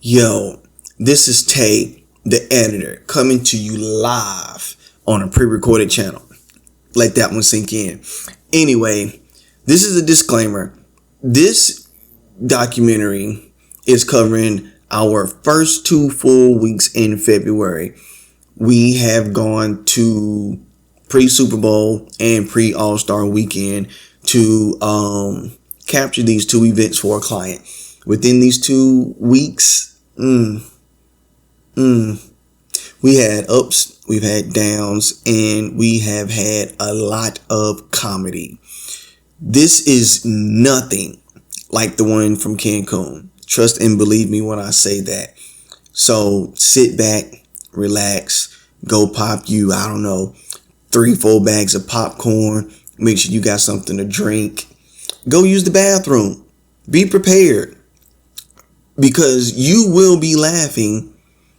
Yo, this is Tay, the editor, coming to you live on a pre-recorded channel. Let that one sink in. Anyway, this is a disclaimer. This documentary is covering our first 2 full weeks in February. We have gone to pre-Super Bowl and pre-All-Star weekend to capture these 2 events for a client. Within these 2 weeks, we had ups, we've had downs, and we have had a lot of comedy. This is nothing like the one from Cancun. Trust and believe me when I say that. So sit back, relax, go pop you, 3-4 bags of popcorn. Make sure you got something to drink. Go use the bathroom. Be prepared, because you will be laughing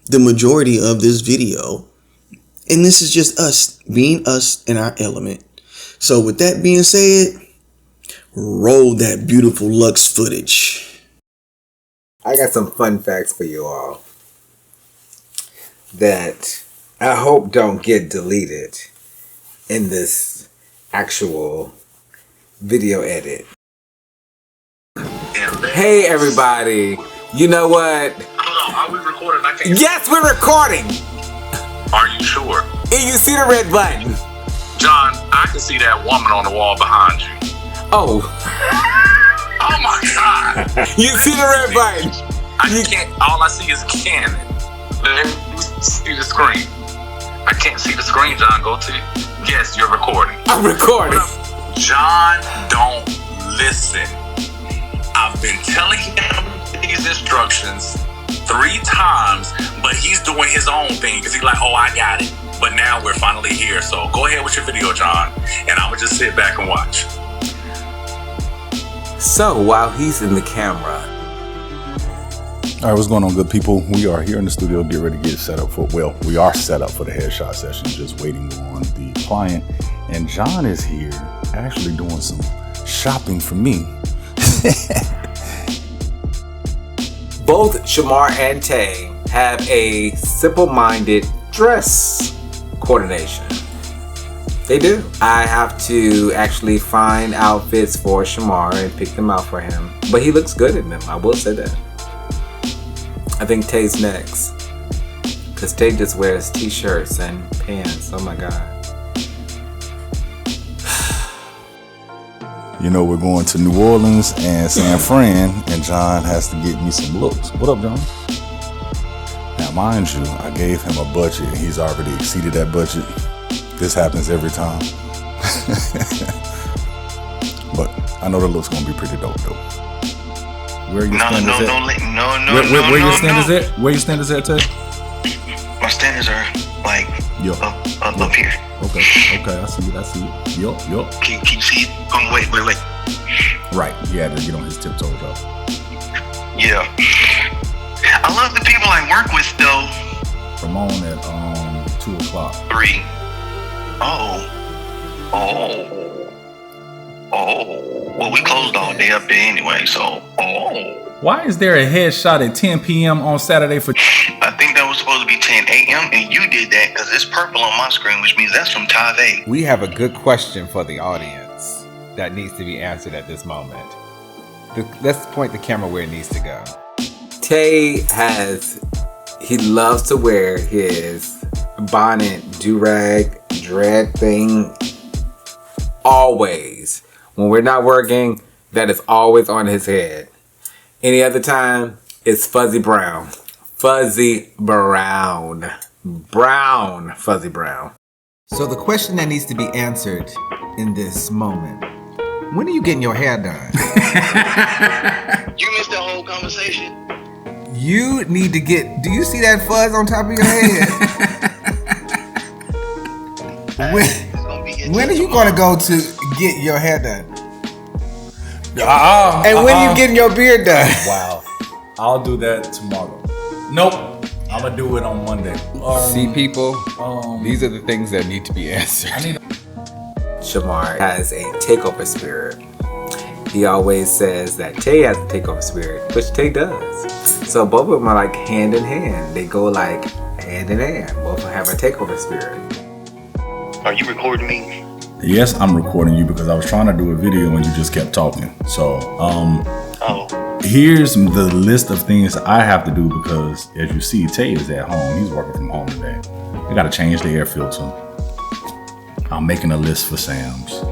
the majority of this video. And this is just us being us in our element. So with that being said, roll that beautiful Lux footage. I got some fun facts for you all that I hope don't get deleted in this actual video edit. Hey everybody, you know what? Hold on, are we recording? I can't. Yes, we're recording! Are you sure? And you see the red button? John, I can see that woman on the wall behind you. Oh. Oh my God. You see the red button? All I see is Canon. Let me see the screen. I can't see the screen, John. Go to, yes, you're recording. I'm recording. John, don't listen. I've been telling him these instructions 3 times, but he's doing his own thing because he's like, oh, I got it. But now we're finally here. So go ahead with your video, John, and I'm going to just sit back and watch. So while he's in the camera. All right, what's going on, good people? We are here in the studio, get ready to get set up for, we are set up for the headshot session, just waiting on the client. And John is here actually doing some shopping for me. Both Shamar and Tay have a simple-minded dress coordination. They do. I have to actually find outfits for Shamar and pick them out for him. But he looks good in them, I will say that. I think Tay's next. Because Tay just wears t-shirts and pants. Oh my God. You know, we're going to New Orleans and San Fran, and John has to get me some looks. What up, John? Now, mind you, I gave him a budget, and he's already exceeded that budget. This happens every time. But I know the look's gonna be pretty dope, though. Where your stand is at? Where your stand is at? Where your stand is at, Tay? My standards are like up here. Okay, I see it. Yup. Can you see it? Wait. Right, he had to get on his tiptoes, y'all. Yeah. I love the people I work with, though. Ramon at 2 o'clock. 3. Well, we closed all day up there anyway, so. Why is there a headshot at 10 p.m. on Saturday for? I think that was supposed to be 10 a.m. and you did that because it's purple on my screen, which means that's from Tave. We have a good question for the audience that needs to be answered at this moment. Let's point the camera where it needs to go. Tay he loves to wear his bonnet, do-rag, dread thing, always. When we're not working, that is always on his head. Any other time, it's fuzzy brown. Fuzzy brown. Brown fuzzy brown. So the question that needs to be answered in this moment, when are you getting your hair done? You missed that whole conversation. You need to get, do you see that fuzz on top of your head? When are you going to go to get your hair done? And when are you getting your beard done? Wow. I'll do that tomorrow. Nope. I'm going to do it on Monday. See, people, these are the things that need to be answered. Shamar has a takeover spirit. He always says that Tay has a takeover spirit, which Tay does. So both of them are like hand in hand. They go like hand in hand. Both of them have a takeover spirit. Are you recording me? Yes, I'm recording you because I was trying to do a video and you just kept talking. So, here's the list of things I have to do because, as you see, Tay is at home. He's working from home today. I got to change the air filter. I'm making a list for Sam's.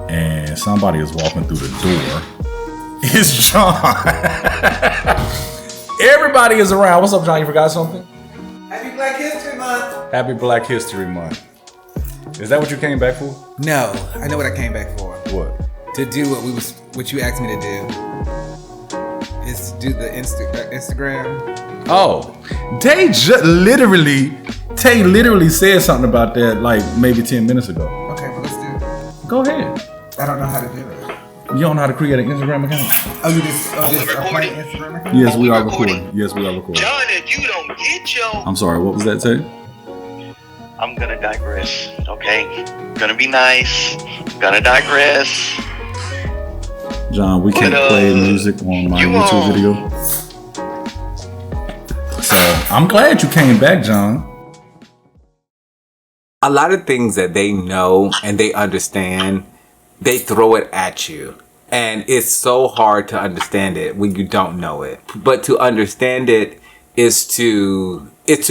And somebody is walking through the door. It's John. Everybody is around. What's up, John? You forgot something? Happy Black History Month. Happy Black History Month. Is that what you came back for? No, I know what I came back for. What? To do what you asked me to do. Is do the Instagram. Oh, Tay literally said something about that like maybe 10 minutes ago. Okay, well let's do it. Go ahead. I don't know how to do it. You don't know how to create an Instagram account? Oh, you just recording? Instagram account? Yes, we are recording. Yes, we are recording. John, if you don't get your... I'm sorry, what was that, Tay? I'm gonna digress, okay? Gonna be nice. Gonna digress. John, we can't play music on my YouTube video. So, I'm glad you came back, John. A lot of things that they know and they understand, they throw it at you. And it's so hard to understand it when you don't know it. But to understand it is to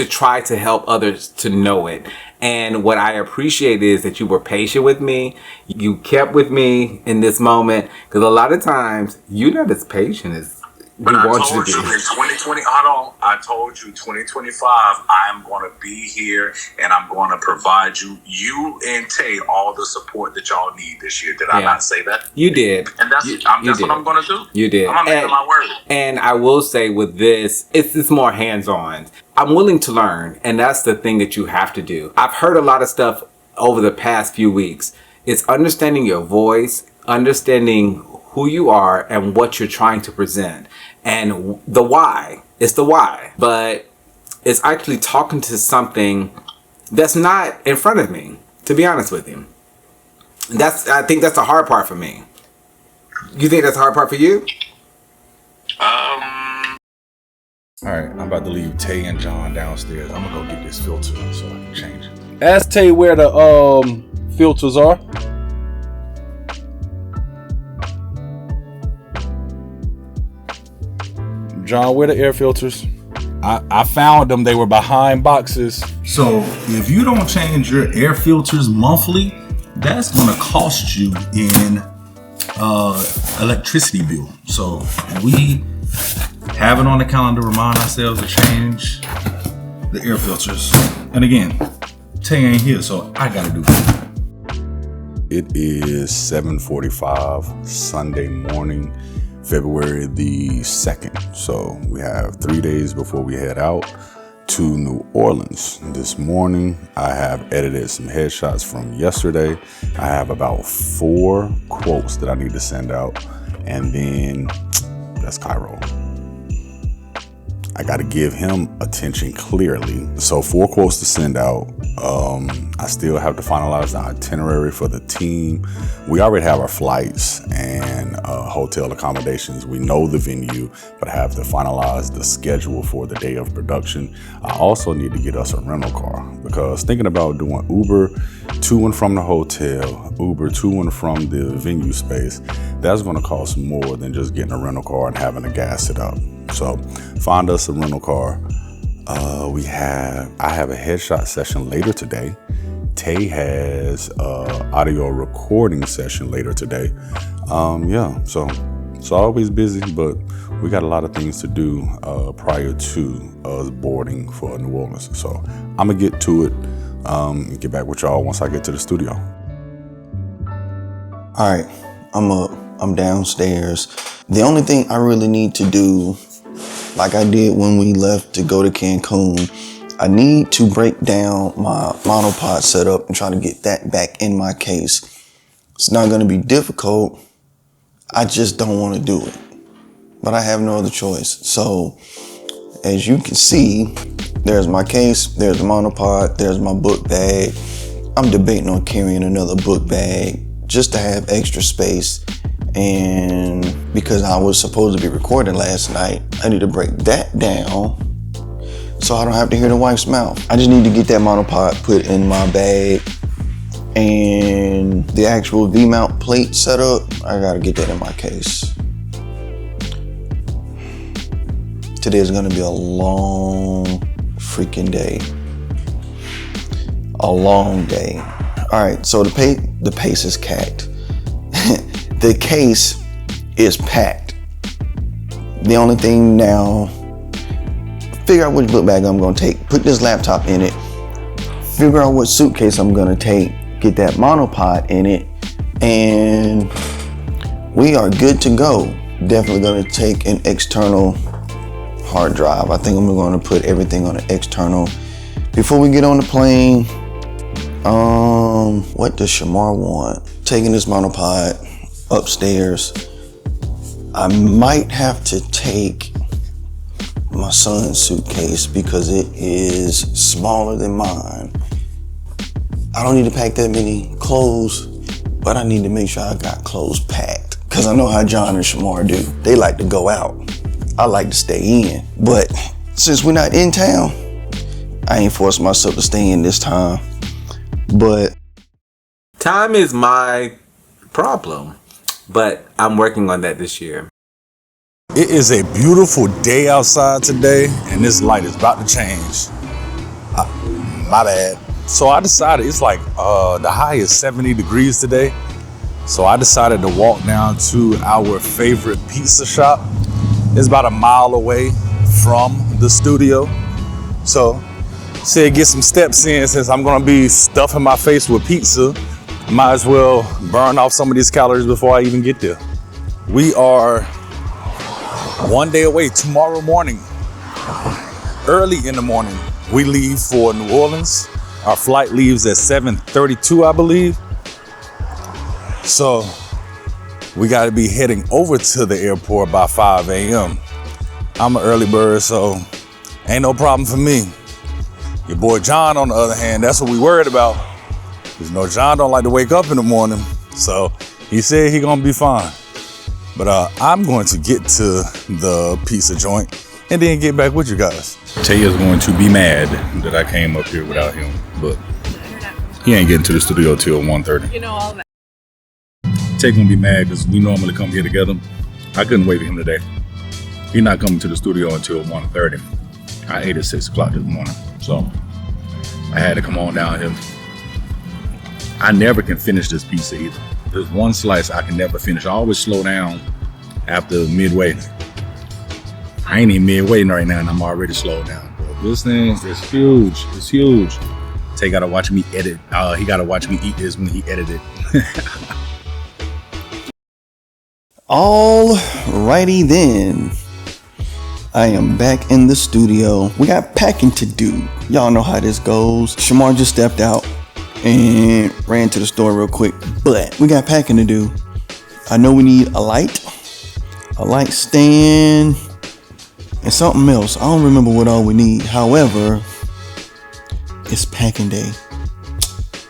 try to help others to know it. And what I appreciate is that you were patient with me. You kept with me in this moment. Because a lot of times, you're not as patient as we want you to be. In 2020, hold on. I told you 2025, I am going to be here and I'm going to provide you and Tay all the support that y'all need this year. Did I not say that? You did. And that's what I'm going to do. You did. I'm going to make my word. And I will say with this, it's more hands-on. I'm willing to learn. And that's the thing that you have to do. I've heard a lot of stuff over the past few weeks. It's understanding your voice, understanding who you are and what you're trying to present. And the why. It's the why. But it's actually talking to something that's not in front of me, to be honest with you. I think that's the hard part for me. You think that's the hard part for you? All right, I'm about to leave Tay and John downstairs. I'm gonna go get this filter so I can change it. Ask Tay where the filters are. John, where the air filters? I found them. They were behind boxes. So if you don't change your air filters monthly, that's gonna cost you in electricity bill. So we have it on the calendar, remind ourselves to change the air filters. And again, Tay ain't here, so I gotta do it. It is 7:45 Sunday morning, February the 2nd. So we have 3 days before we head out to New Orleans. This morning, I have edited some headshots from yesterday. I have about 4 quotes that I need to send out. And then that's Kyro. I got to give him attention clearly. So 4 quotes to send out. I still have to finalize the itinerary for the team. We already have our flights and hotel accommodations. We know the venue, but I have to finalize the schedule for the day of production. I also need to get us a rental car because thinking about doing Uber to and from the hotel, Uber to and from the venue space, that's going to cost more than just getting a rental car and having to gas it up. So find us a rental car. I have a headshot session later today. Tay has audio recording session later today. So it's always busy, but we got a lot of things to do prior to us boarding for New Orleans. So I'm gonna get to it and get back with y'all once I get to the studio. All right, I'm up. I'm downstairs. The only thing I really need to do, like I did when we left to go to Cancun, I need to break down my monopod setup and try to get that back in my case. It's not going to be difficult. I just don't want to do it. But I have no other choice. So, as you can see, there's my case, there's the monopod, there's my book bag. I'm debating on carrying another book bag just to have extra space And because I was supposed to be recording last night, I need to break that down so I don't have to hear the wife's mouth. I just need to get that monopod put in my bag, and the actual V-mount plate set up, I gotta get that in my case. Today is gonna be a long freaking day. A long day. All right, so the pace is cacked. The case is packed. The only thing now, figure out which book bag I'm gonna take, put this laptop in it, figure out what suitcase I'm gonna take, get that monopod in it, and we are good to go. Definitely gonna take an external hard drive. I think I'm gonna put everything on an external. Before we get on the plane, what does Shamar want? Taking this monopod upstairs. I might have to take my son's suitcase because it is smaller than mine. I don't need to pack that many clothes, but I need to make sure I got clothes packed. Cause I know how John and Shamar do. They like to go out. I like to stay in. But since we're not in town, I ain't forced myself to stay in this time. But time is my problem, but I'm working on that this year. It is a beautiful day outside today, and this light is about to change. My bad. So I decided, it's like the high is 70 degrees today. So I decided to walk down to our favorite pizza shop. It's about a mile away from the studio. So said get some steps in, since I'm gonna be stuffing my face with pizza. Might as well burn off some of these calories before I even get there. We are one day away. Tomorrow morning, early in the morning, we leave for New Orleans. Our flight leaves at 7:32, I believe. So we gotta be heading over to the airport by 5 a.m. I'm an early bird, so ain't no problem for me. Your boy John, on the other hand, that's what we worried about. Because John don't like to wake up in the morning. So he said he gonna be fine. But I'm going to get to the pizza joint and then get back with you guys. Taya's going to be mad that I came up here without him, but he ain't getting to the studio till 1:30. You know all that. Tay gonna be mad because we normally come here together. I couldn't wait for him today. He's not coming to the studio until 1:30. I ate at 6 o'clock this morning, so I had to come on down here. I never can finish this pizza either. There's one slice I can never finish. I always slow down after midway. I ain't even midway right now and I'm already slowed down. But this thing is huge. It's huge. Tay gotta watch me edit. He gotta watch me eat this when he edited. Alrighty then. I am back in the studio. We got packing to do. Y'all know how this goes. Shamar just stepped out and ran to the store real quick, but we got packing to do. I know we need a light stand, and something else. I don't remember what all we need. However, it's packing day.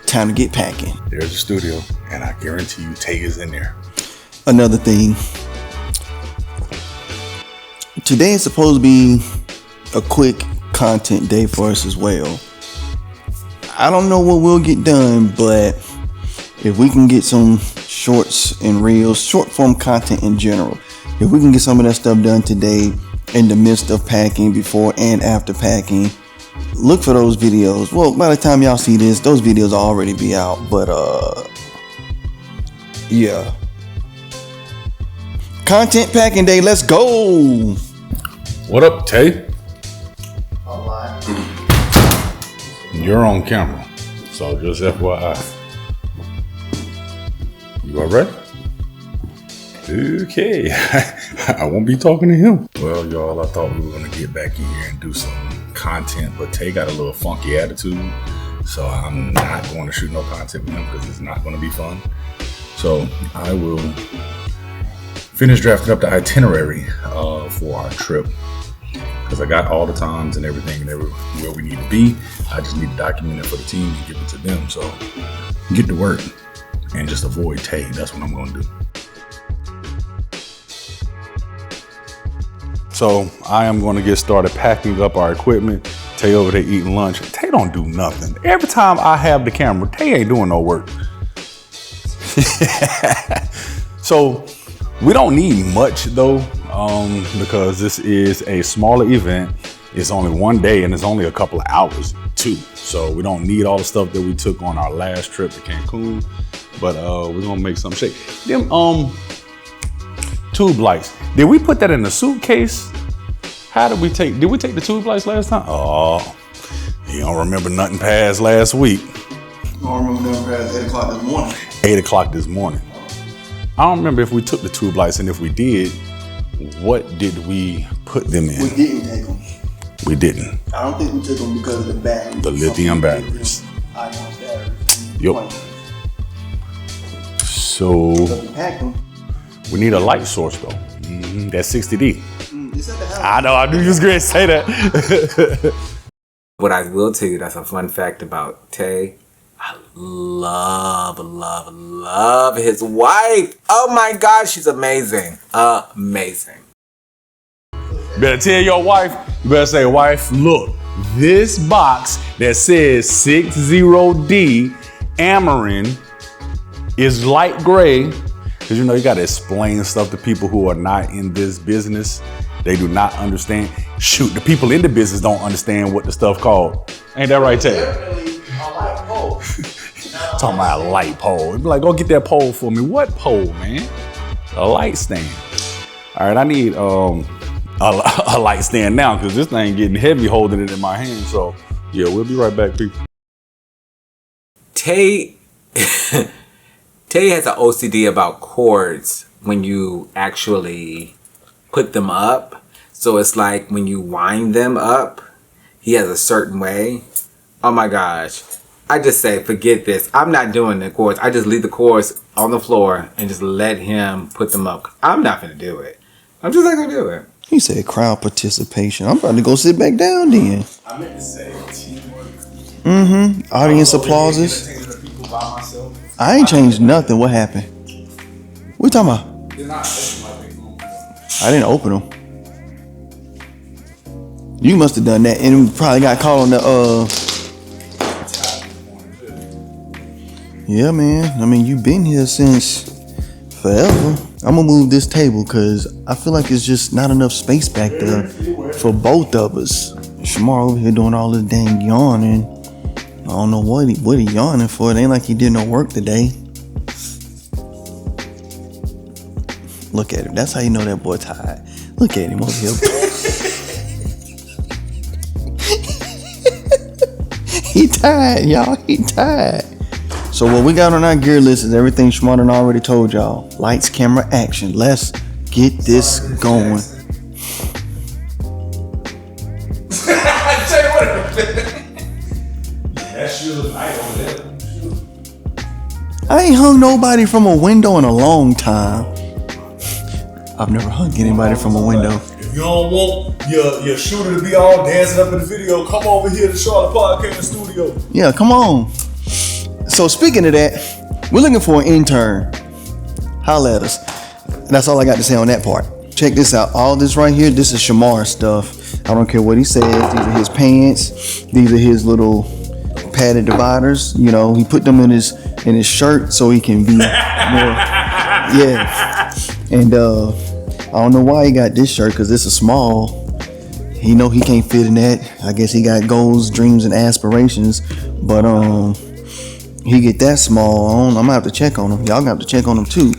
Time to get packing. There's the studio, and I guarantee you Tay is in there. Another thing. Today is supposed to be a quick content day for us as well. I don't know what we'll get done, but if we can get some shorts and reels, short form content in general, if we can get some of that stuff done today in the midst of packing, before and after packing, look for those videos. Well, by the time y'all see this, those videos will already be out, but yeah. Content packing day, let's go. What up, Tay? You're on camera, so just FYI. You all right? Okay. I won't be talking to him. Well, y'all, I thought we were gonna get back in here and do some content, but Tay got a little funky attitude, so I'm not going to shoot no content with him because it's not going to be fun. So I will finish drafting up the itinerary for our trip, because I got all the times and everything and where we need to be. I just need to document it for the team and give it to them. So get to work and just avoid Tay. That's what I'm going to do. So I am going to get started packing up our equipment. Tay over there eating lunch. Tay don't do nothing. Every time I have the camera, Tay ain't doing no work. So we don't need much though, because this is a smaller event. It's only one day and it's only a couple of hours too. So we don't need all the stuff that we took on our last trip to Cancun, but we're gonna make some shake. Them tube lights. Did we put that in the suitcase? Did we take the tube lights last time? Oh, you don't remember nothing past last week. I don't remember nothing past 8 o'clock this morning. 8 o'clock this morning. I don't remember if we took the tube lights, and if we did, what did we put them in? We didn't take them. We didn't. I don't think we took them because of the batteries. The lithium batteries. Ion batteries. Yep. So We packed them. we need a light source though. That's 60D. It's at the house. I know. I knew you was going to say that. What I will tell you, that's a fun fact about Tay. I love his wife. Oh my God, she's amazing. Amazing. Better tell your wife. You better say, wife, look, this box that says 60D Amarin is light gray. Because you got to explain stuff to people who are not in this business. They do not understand. Shoot, the people in the business don't understand what the stuff called. Ain't that right, Ted? Definitely a light pole. Talking about a light pole. It'd be like, go get that pole for me. What pole, man? A light stand. All right, I need a light stand now because this thing getting heavy holding it in my hand. So, yeah, we'll be right back, people. Tay has an OCD about chords when you actually put them up. So it's like when you wind them up, he has a certain way. Oh my gosh. I just say, forget this. I'm not doing the chords. I just leave the chords on the floor and just let him put them up. I'm not going to do it. I'm just not going to do it. He said crowd participation. I'm about to go sit back down then. I meant to say teamwork. Audience applauses. I ain't changed nothing. What happened? What you talking about? I didn't open them. You must have done that and probably got caught on the Yeah, man. I mean, you've been here since forever. I'm gonna move this table because I feel like it's just not enough space back there for both of us. Shamar over here doing all this dang yawning. I don't know what he yawning for. It ain't like he did no work today. Look at him. That's how you know that boy tired. Look at him over here. He tired, y'all. He tired. So what we got on our gear list is everything Shamar done already told y'all. Lights, camera, action. Let's get this going. I ain't hung nobody from a window in a long time. I've never hung anybody from a window. If you don't want your shooter to be all dancing up in the video, come over here to Charlotte Podcast Studio. Yeah, come on. So speaking of that, we're looking for an intern. Holla at us. That's all I got to say on that part. Check this out. All this right here, this is Shamar stuff. I don't care what he says. These are his pants. These are his little padded dividers. You know, he put them in his shirt so he can be more. Yeah. And I don't know why he got this shirt because this is small. He know he can't fit in that. I guess he got goals, dreams, and aspirations. But he get that small on. I'm gonna have to check on him. Y'all gonna have to check on him too.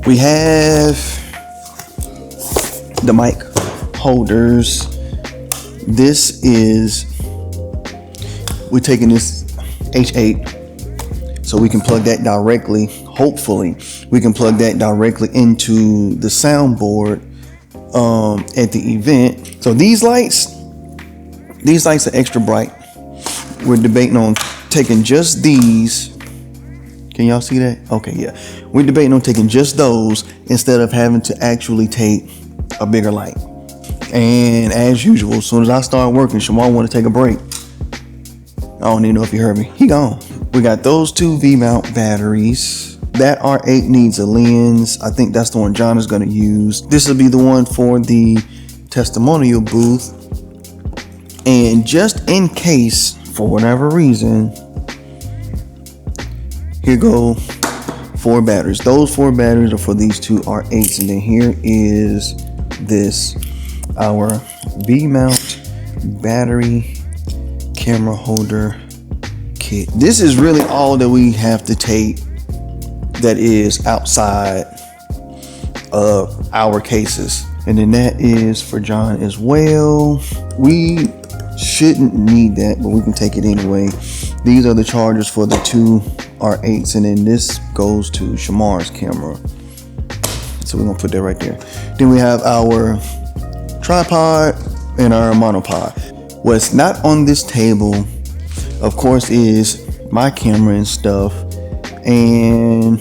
We have the mic holders. We're taking this H8 so we can plug that directly. Hopefully we can plug that directly into the soundboard at the event. So these lights are extra bright. We're debating on taking just these. Can y'all see that? Okay, yeah. We're debating on taking just those instead of having to actually take a bigger light. And as usual, as soon as I start working, Shamar want to take a break. I don't even know if you heard me. He gone. We got those two V-mount batteries. That R8 needs a lens. I think that's the one John is going to use. This will be the one for the testimonial booth. And just in case, for whatever reason, here go 4 batteries. Those 4 batteries are for these 2 R8s. And then here is this, our V-mount battery camera holder kit. This is really all that we have to take that is outside of our cases. And then that is for John as well. We shouldn't need that, but we can take it anyway. These are the chargers for the 2 R8s, and then this goes to Shamar's camera. So we're gonna put that right there. Then we have our tripod and our monopod. What's not on this table, of course, is my camera and stuff and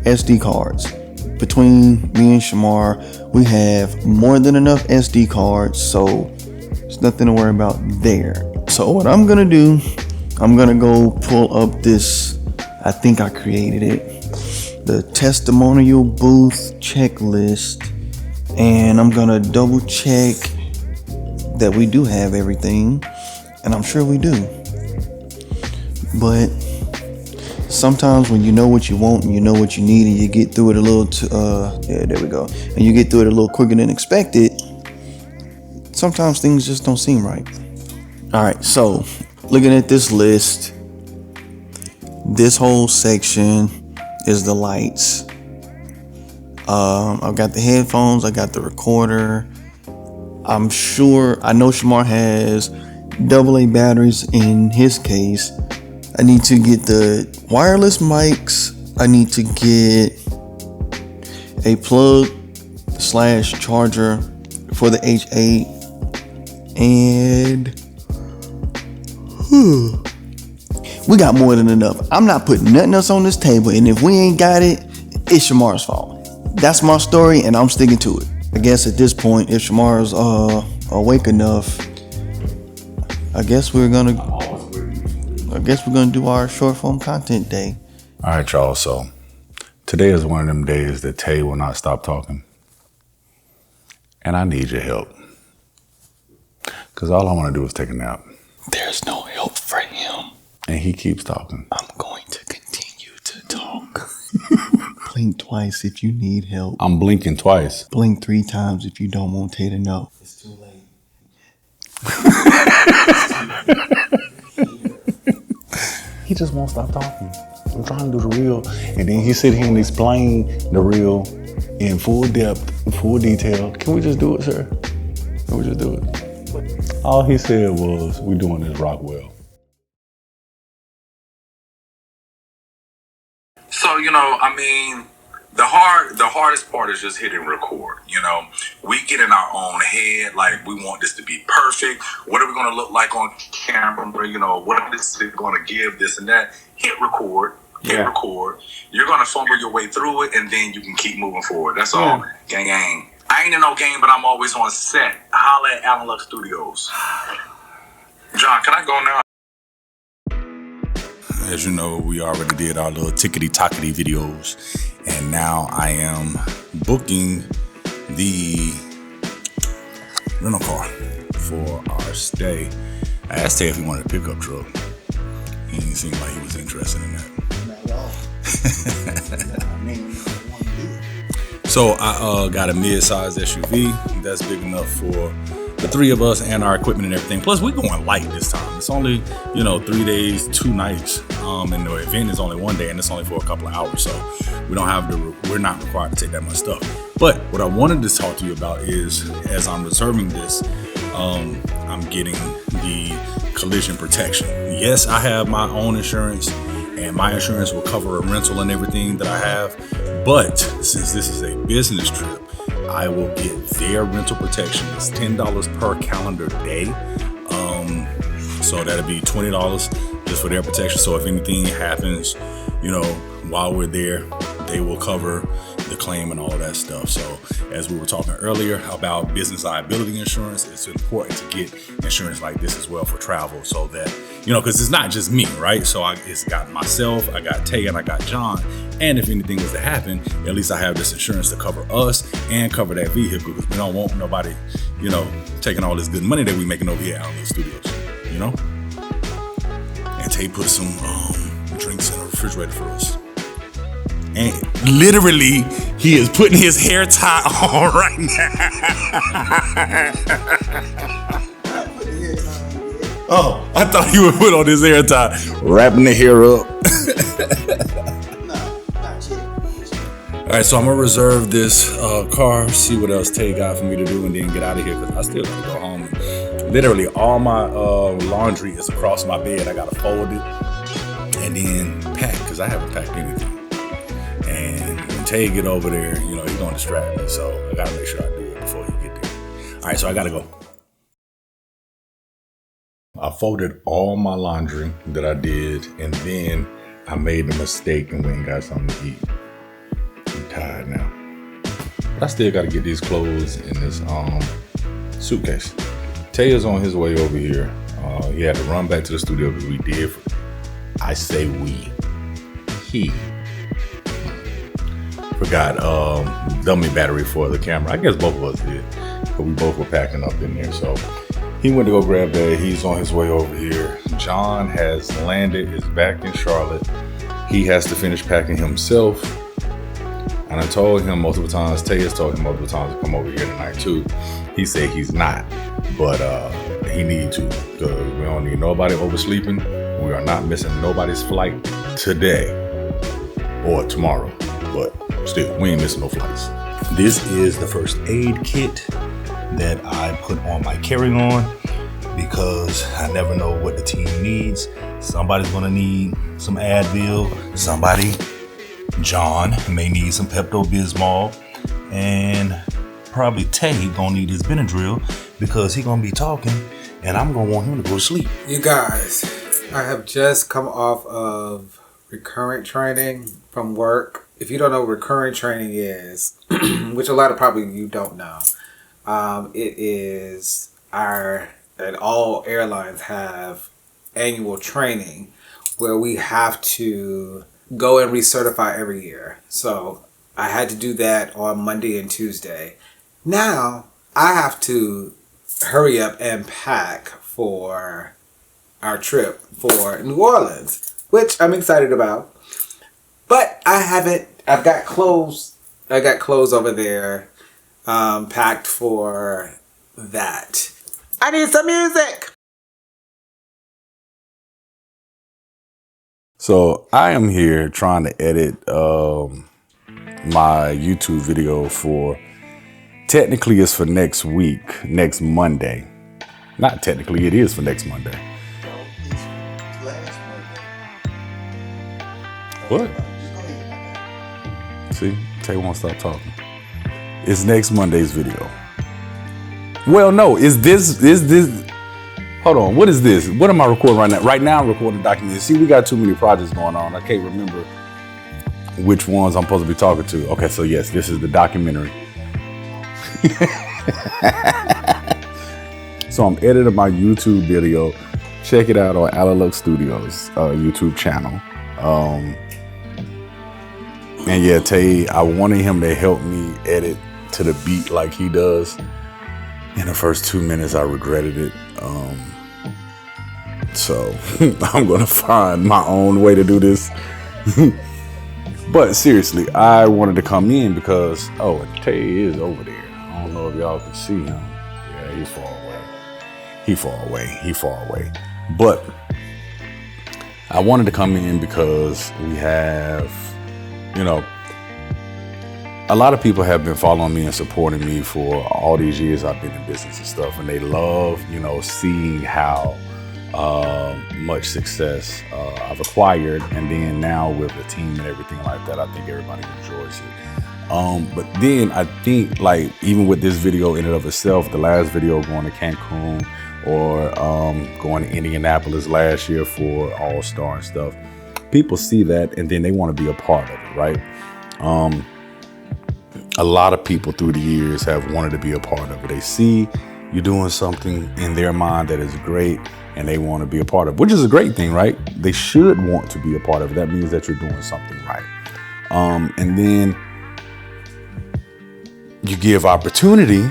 SD cards. Between me and Shamar, we have more than enough SD cards, so there's nothing to worry about there. So what I'm gonna do, I'm gonna go pull up this, I think I created it, the testimonial booth checklist, and I'm gonna double check that we do have everything, and I'm sure we do. But sometimes when you know what you want and you know what you need and you get through it a little there we go, and you get through it a little quicker than expected, sometimes things just don't seem right. All right, so looking at this list, this whole section is the lights. I've got the headphones, I got the recorder. I know Shamar has AA batteries in his case. I need to get the wireless mics. I need to get a plug/charger for the H8. And we got more than enough. I'm not putting nothing else on this table, and if we ain't got it, it's Shamar's fault. That's my story, and I'm sticking to it. I guess at this point, if Shamar's awake enough, I guess we're gonna do our short form content day. All right, y'all. So today is one of them days that Tay will not stop talking, and I need your help, because all I want to do is take a nap. There's no help for him. And he keeps talking. I'm going to continue to talk. Blink twice if you need help. I'm blinking twice. Blink 3 times if you don't want Tay to know. It's too late. He just won't stop talking. I'm trying to do the reel, and then he sit here and explain the reel in full depth, full detail. Can we just do it, sir? Can we just do it? All he said was, "We doing this rock well." So, the hardest part is just hitting record. We get in our own head, like we want this to be perfect. What are we going to look like on camera? What is it going to give, this and that? Hit record. Record. You're going to fumble your way through it, and then you can keep moving forward. That's all. Gang, gang. I ain't in no game, but I'm always on set. Holla at Allen Lux Studios. John, can I go now? As you know, we already did our little tickety-tockety videos, and now I am booking the rental car for our stay. I asked Tay if he wanted a pickup truck. He didn't seem like he was interested in that. Not at all. So I got a mid-sized SUV that's big enough for the 3 of us and our equipment and everything. Plus, we're going light this time. It's only, 3 days, 2 nights. And the event is only 1 day, and it's only for a couple of hours. So we're not required to take that much stuff. But what I wanted to talk to you about is, as I'm reserving this, I'm getting the collision protection. Yes, I have my own insurance, and my insurance will cover a rental and everything that I have. But since this is a business trip, I will get their rental protection. It's $10 per calendar day. So that'll be $20 just for their protection. So if anything happens, while we're there, they will cover the claim and all that stuff. So as we were talking earlier about business liability insurance, it's important to get insurance like this as well for travel, so that, because it's not just me, right? So it's got myself, I got Tay, and I got John. And if anything was to happen, at least I have this insurance to cover us and cover that vehicle, because we don't want nobody, taking all this good money that we making over here out in the studios, And Tay put some drinks in the refrigerator for us. And literally, he is putting his hair tie on right now. Oh, I thought he would put on his hair tie, wrapping the hair up. All right, so I'm gonna reserve this car, see what else Tay got for me to do, and then get out of here, because I still gotta go home. Literally, all my laundry is across my bed. I gotta fold it and then pack, because I haven't packed anything. And when Tay get over there, he's gonna distract me, so I gotta make sure I do it before he get there. All right, so I gotta go. I folded all my laundry that I did, and then I made the mistake and went and got something to eat. I'm tired now, but I still gotta get these clothes in this suitcase. Tay is on his way over here. He had to run back to the studio because he forgot dummy battery for the camera. I guess both of us did, but we both were packing up in there. So he went to go grab that. He's on his way over here. John has landed, is back in Charlotte. He has to finish packing himself. And I told him multiple times, Tay has told him multiple times to come over here tonight too. He said he's not, but he needs to, because we don't need nobody oversleeping. We are not missing nobody's flight today or tomorrow, but still, we ain't missing no flights. This is the first aid kit that I put on my carry-on, because I never know what the team needs. Somebody's gonna need some Advil. Somebody, John, may need some Pepto-Bismol, and probably Tay gonna need his Benadryl, because he gonna be talking, and I'm gonna want him to go to sleep. You guys, I have just come off of recurrent training from work. If you don't know what recurrent training is, which a lot of probably you don't know, it is and all airlines have annual training where we have to go and recertify every year. So I had to do that on Monday and Tuesday. Now I have to hurry up and pack for our trip for New Orleans, which I'm excited about. But I've got clothes over there packed for that. I need some music. So I am here trying to edit my YouTube video for, technically it's for next week, next Monday. Not technically, it is for next Monday. What? See, Tay won't stop talking. It's next Monday's video. Well, no, is this, hold on, what is this? What am I recording right now? Right now I'm recording a documentary. See, we got too many projects going on. I can't remember which ones I'm supposed to be talking to. Okay, so yes, this is the documentary. So I'm editing my YouTube video. Check it out on Alchemist Studios YouTube channel. And yeah, Tay, I wanted him to help me edit to the beat like he does. In the first 2 minutes, I regretted it. So I'm gonna find my own way to do this. But seriously, I wanted to come in because, Tay is over there. I don't know if y'all can see him. Yeah, he's far away. But I wanted to come in because we have, a lot of people have been following me and supporting me for all these years I've been in business and stuff, and they love, seeing how much success I've acquired, and then now with the team and everything like that, I think everybody enjoys it. But then I think, like, even with this video in and of itself, the last video going to Cancun or going to Indianapolis last year for All-Star and stuff, people see that and then they want to be a part of it, right? a lot of people through the years have wanted to be a part of it. They see you doing something in their mind that is great and they want to be a part of it, which is a great thing, right? They should want to be a part of it. That means that you're doing something right. And then you give opportunity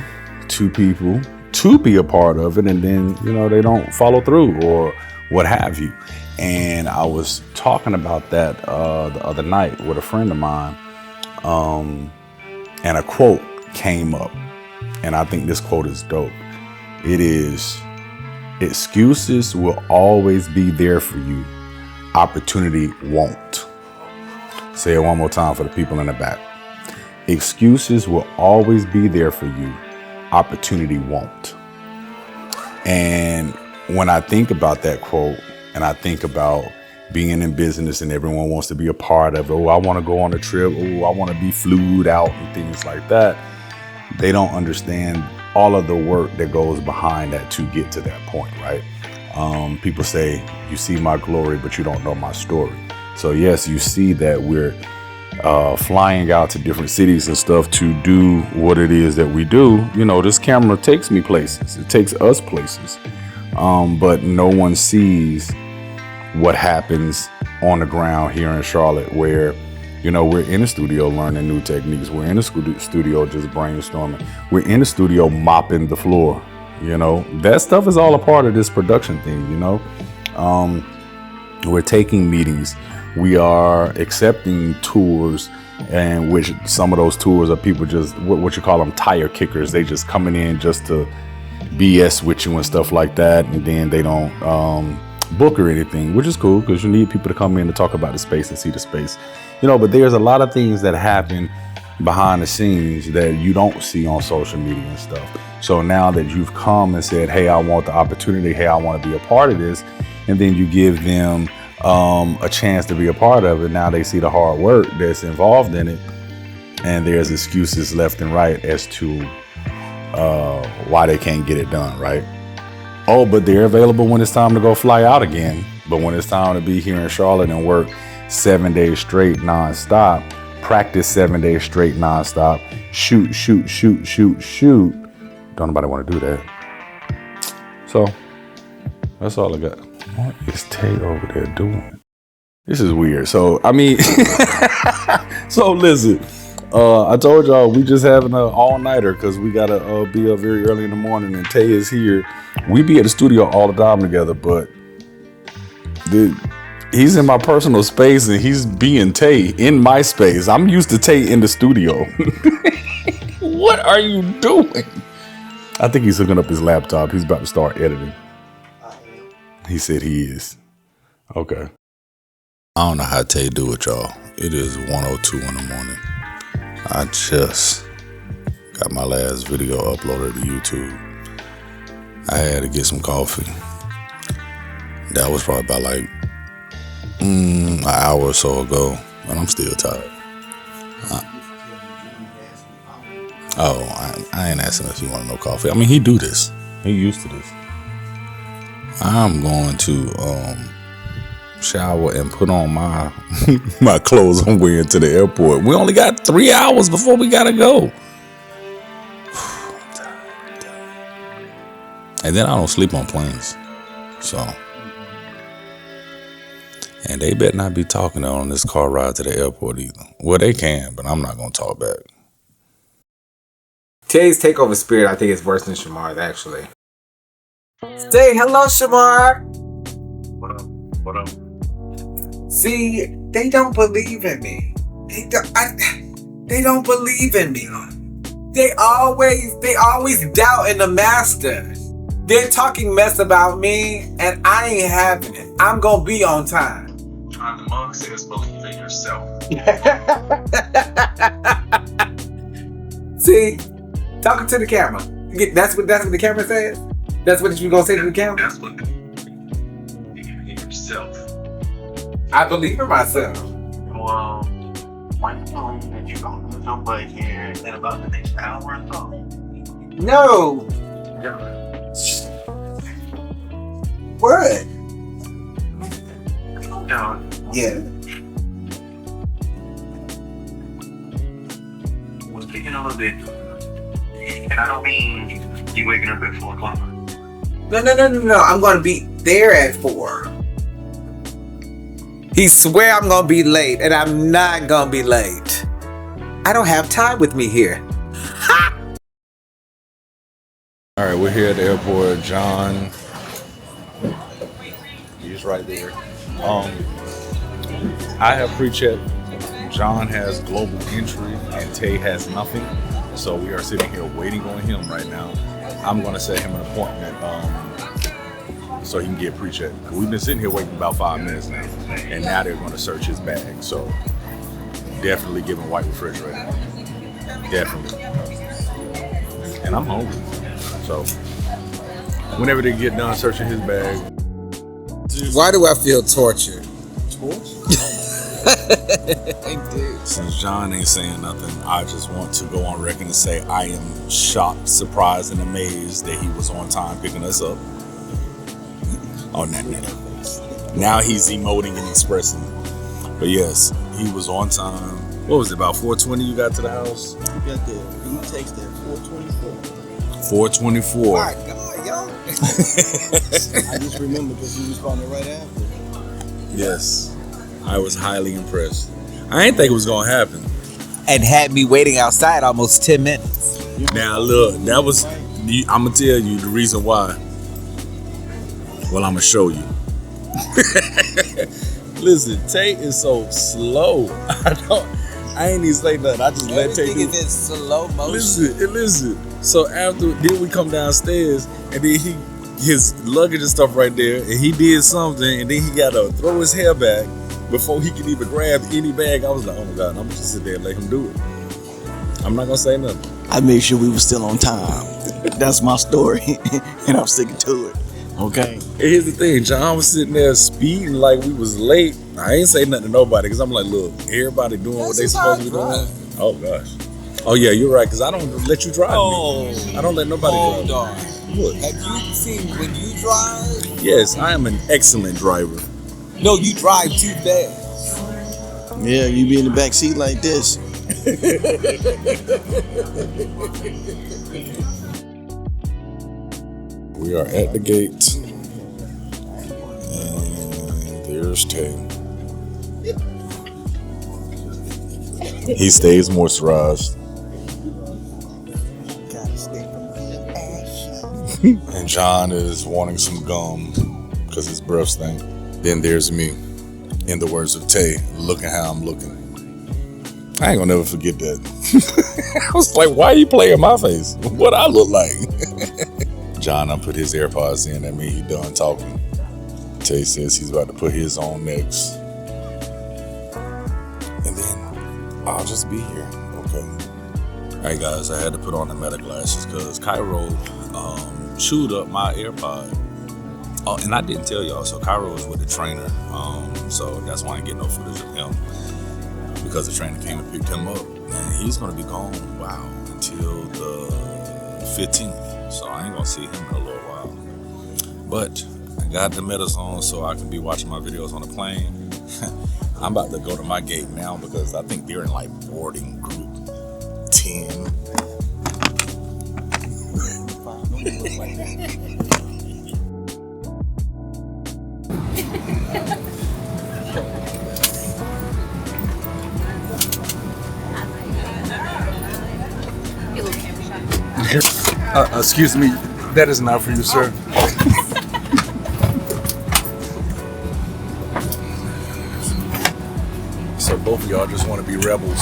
to people to be a part of it, and then, they don't follow through or what have you. And I was talking about that the other night with a friend of mine, and a quote came up, and I think this quote is dope. It is, excuses will always be there for you. Opportunity won't. Say it one more time for the people in the back. Excuses will always be there for you. Opportunity won't. And when I think about that quote, and I think about being in business and everyone wants to be a part of it. Oh, I want to go on a trip. Oh, I want to be flued out and things like that. They don't understand all of the work that goes behind that to get to that point, right? People say, you see my glory, but you don't know my story. So yes, you see that we're flying out to different cities and stuff to do what it is that we do. This camera takes me places. It takes us places. But no one sees what happens on the ground here in Charlotte, where, we're in the studio learning new techniques. We're in the studio just brainstorming. We're in the studio mopping the floor. That stuff is all a part of this production thing, We're taking meetings. We are accepting tours, and which some of those tours are people just, what you call them, tire kickers. They just coming in just to BS with you and stuff like that, and then they don't book or anything, which is cool because you need people to come in to talk about the space and see the space, but there's a lot of things that happen behind the scenes that you don't see on social media and stuff. So now that you've come and said, hey, I want the opportunity, hey, I want to be a part of this, and then you give them a chance to be a part of it, now they see the hard work that's involved in it, and there's excuses left and right as to why they can't get it done, right? Oh, but they're available when it's time to go fly out again. But when it's time to be here in Charlotte and work 7 days straight nonstop, practice 7 days straight nonstop, shoot, don't nobody want to do that. So that's all I got. What is Tay over there doing? This is weird. So, so listen, I told y'all we just having an all-nighter because we got to be up very early in the morning, and Tay is here. We be at the studio all the time together, but he's in my personal space and he's being Tay in my space. I'm used to Tay in the studio. What are you doing? I think he's hooking up his laptop. He's about to start editing. He said he is. Okay. I don't know how Tay do it, y'all. It is 1:02 in the morning. I just got my last video uploaded to YouTube. I had to get some coffee. That was probably about like an hour or so ago, and I'm still tired. I ain't asking if you want no coffee. I mean, he do this. He used to this. I'm going to shower and put on my my clothes I'm wearing to the airport. We only got 3 hours before we gotta go. And then I don't sleep on planes. So, and they better not be talking on this car ride to the airport either. Well, they can, but I'm not gonna talk back. Tay's takeover spirit, I think, is worse than Shamar's, actually. Say hello, Shamar. What up? See, they don't believe in me. They don't believe in me. They always doubt in the master. They're talking mess about me, and I ain't having it. I'm gonna be on time. Trying the monk says believe in yourself. See, talking to the camera. That's what the camera says. That's what you gonna say to the camera. That's what believe in yourself. I believe in myself. Well, why you believe that you're gonna lose your butt here in about the next hour or so? No. What? No. Yeah. What's picking in a little bit. And I don't mean you waking up at 4 o'clock. No. I'm gonna be there at 4. He swear I'm gonna be late, and I'm not gonna be late. I don't have time with me here. All right, we're here at the airport. John, he's right there. I have pre-check. John has global entry, and Tay has nothing. So we are sitting here waiting on him right now. I'm gonna set him an appointment so he can get pre-check. We've been sitting here waiting about 5 minutes now, and now they're gonna search his bag. So definitely give him white refrigerator. Definitely. And I'm hungry. So whenever they get done searching his bag. Why do I feel tortured? Since John ain't saying nothing, I just want to go on record and say I am shocked, surprised, and amazed that he was on time picking us up. Oh, now he's emoting and expressing. But yes, he was on time. What was it, about 4:20 you got to the house? You got the text at 4:24. 4:24. My God, yo. I just remember because you responded right after. Yes, I was highly impressed. I didn't think it was gonna happen. And had me waiting outside almost 10 minutes. Now look, that was. I'm gonna tell you the reason why. Well, I'm gonna show you. Listen, Tay is so slow. I ain't even say nothing. I just let Tay do. Everything is in slow motion. Listen. So then we come downstairs, and then his luggage and stuff right there, and he did something, and then he gotta throw his hair back before he could even grab any bag. I was like, oh my God, I'm gonna just sit there and let him do it. I'm not gonna say nothing. I made sure we were still on time. That's my story, and I'm sticking to it. Okay. And here's the thing, John was sitting there speeding like we was late. I ain't say nothing to nobody because I'm like, look, everybody doing what they supposed to be doing. Oh gosh. Oh yeah, you're right, because I don't let you drive me. I don't let nobody drive me. On. What? Have you seen when you drive? Yes, I am an excellent driver. No, you drive too fast. Yeah, you be in the back seat like this. We are at the gate, and there's Tay. He stays moisturized. And John is wanting some gum because his breath stank. Then there's me, in the words of Tay, looking how I'm looking. I ain't gonna never forget that. I was like, why you playing my face? What I look like? John done put his AirPods in. That means he done talking. Tay says he's about to put his on next. And then I'll just be here, okay? Alright guys, I had to put on the meta glasses because Kyro chewed up my AirPod. Oh, and I didn't tell y'all, so Kyro is with the trainer. So that's why I ain't getting no footage of him. Because the trainer came and picked him up. And he's gonna be gone, until the 15th. So I ain't gonna see him in a little while. But I got the metas on so I can be watching my videos on the plane. I'm about to go to my gate now because I think they're in like boarding group 10. Excuse me, that is not for you, sir. So both of y'all just want to be rebels.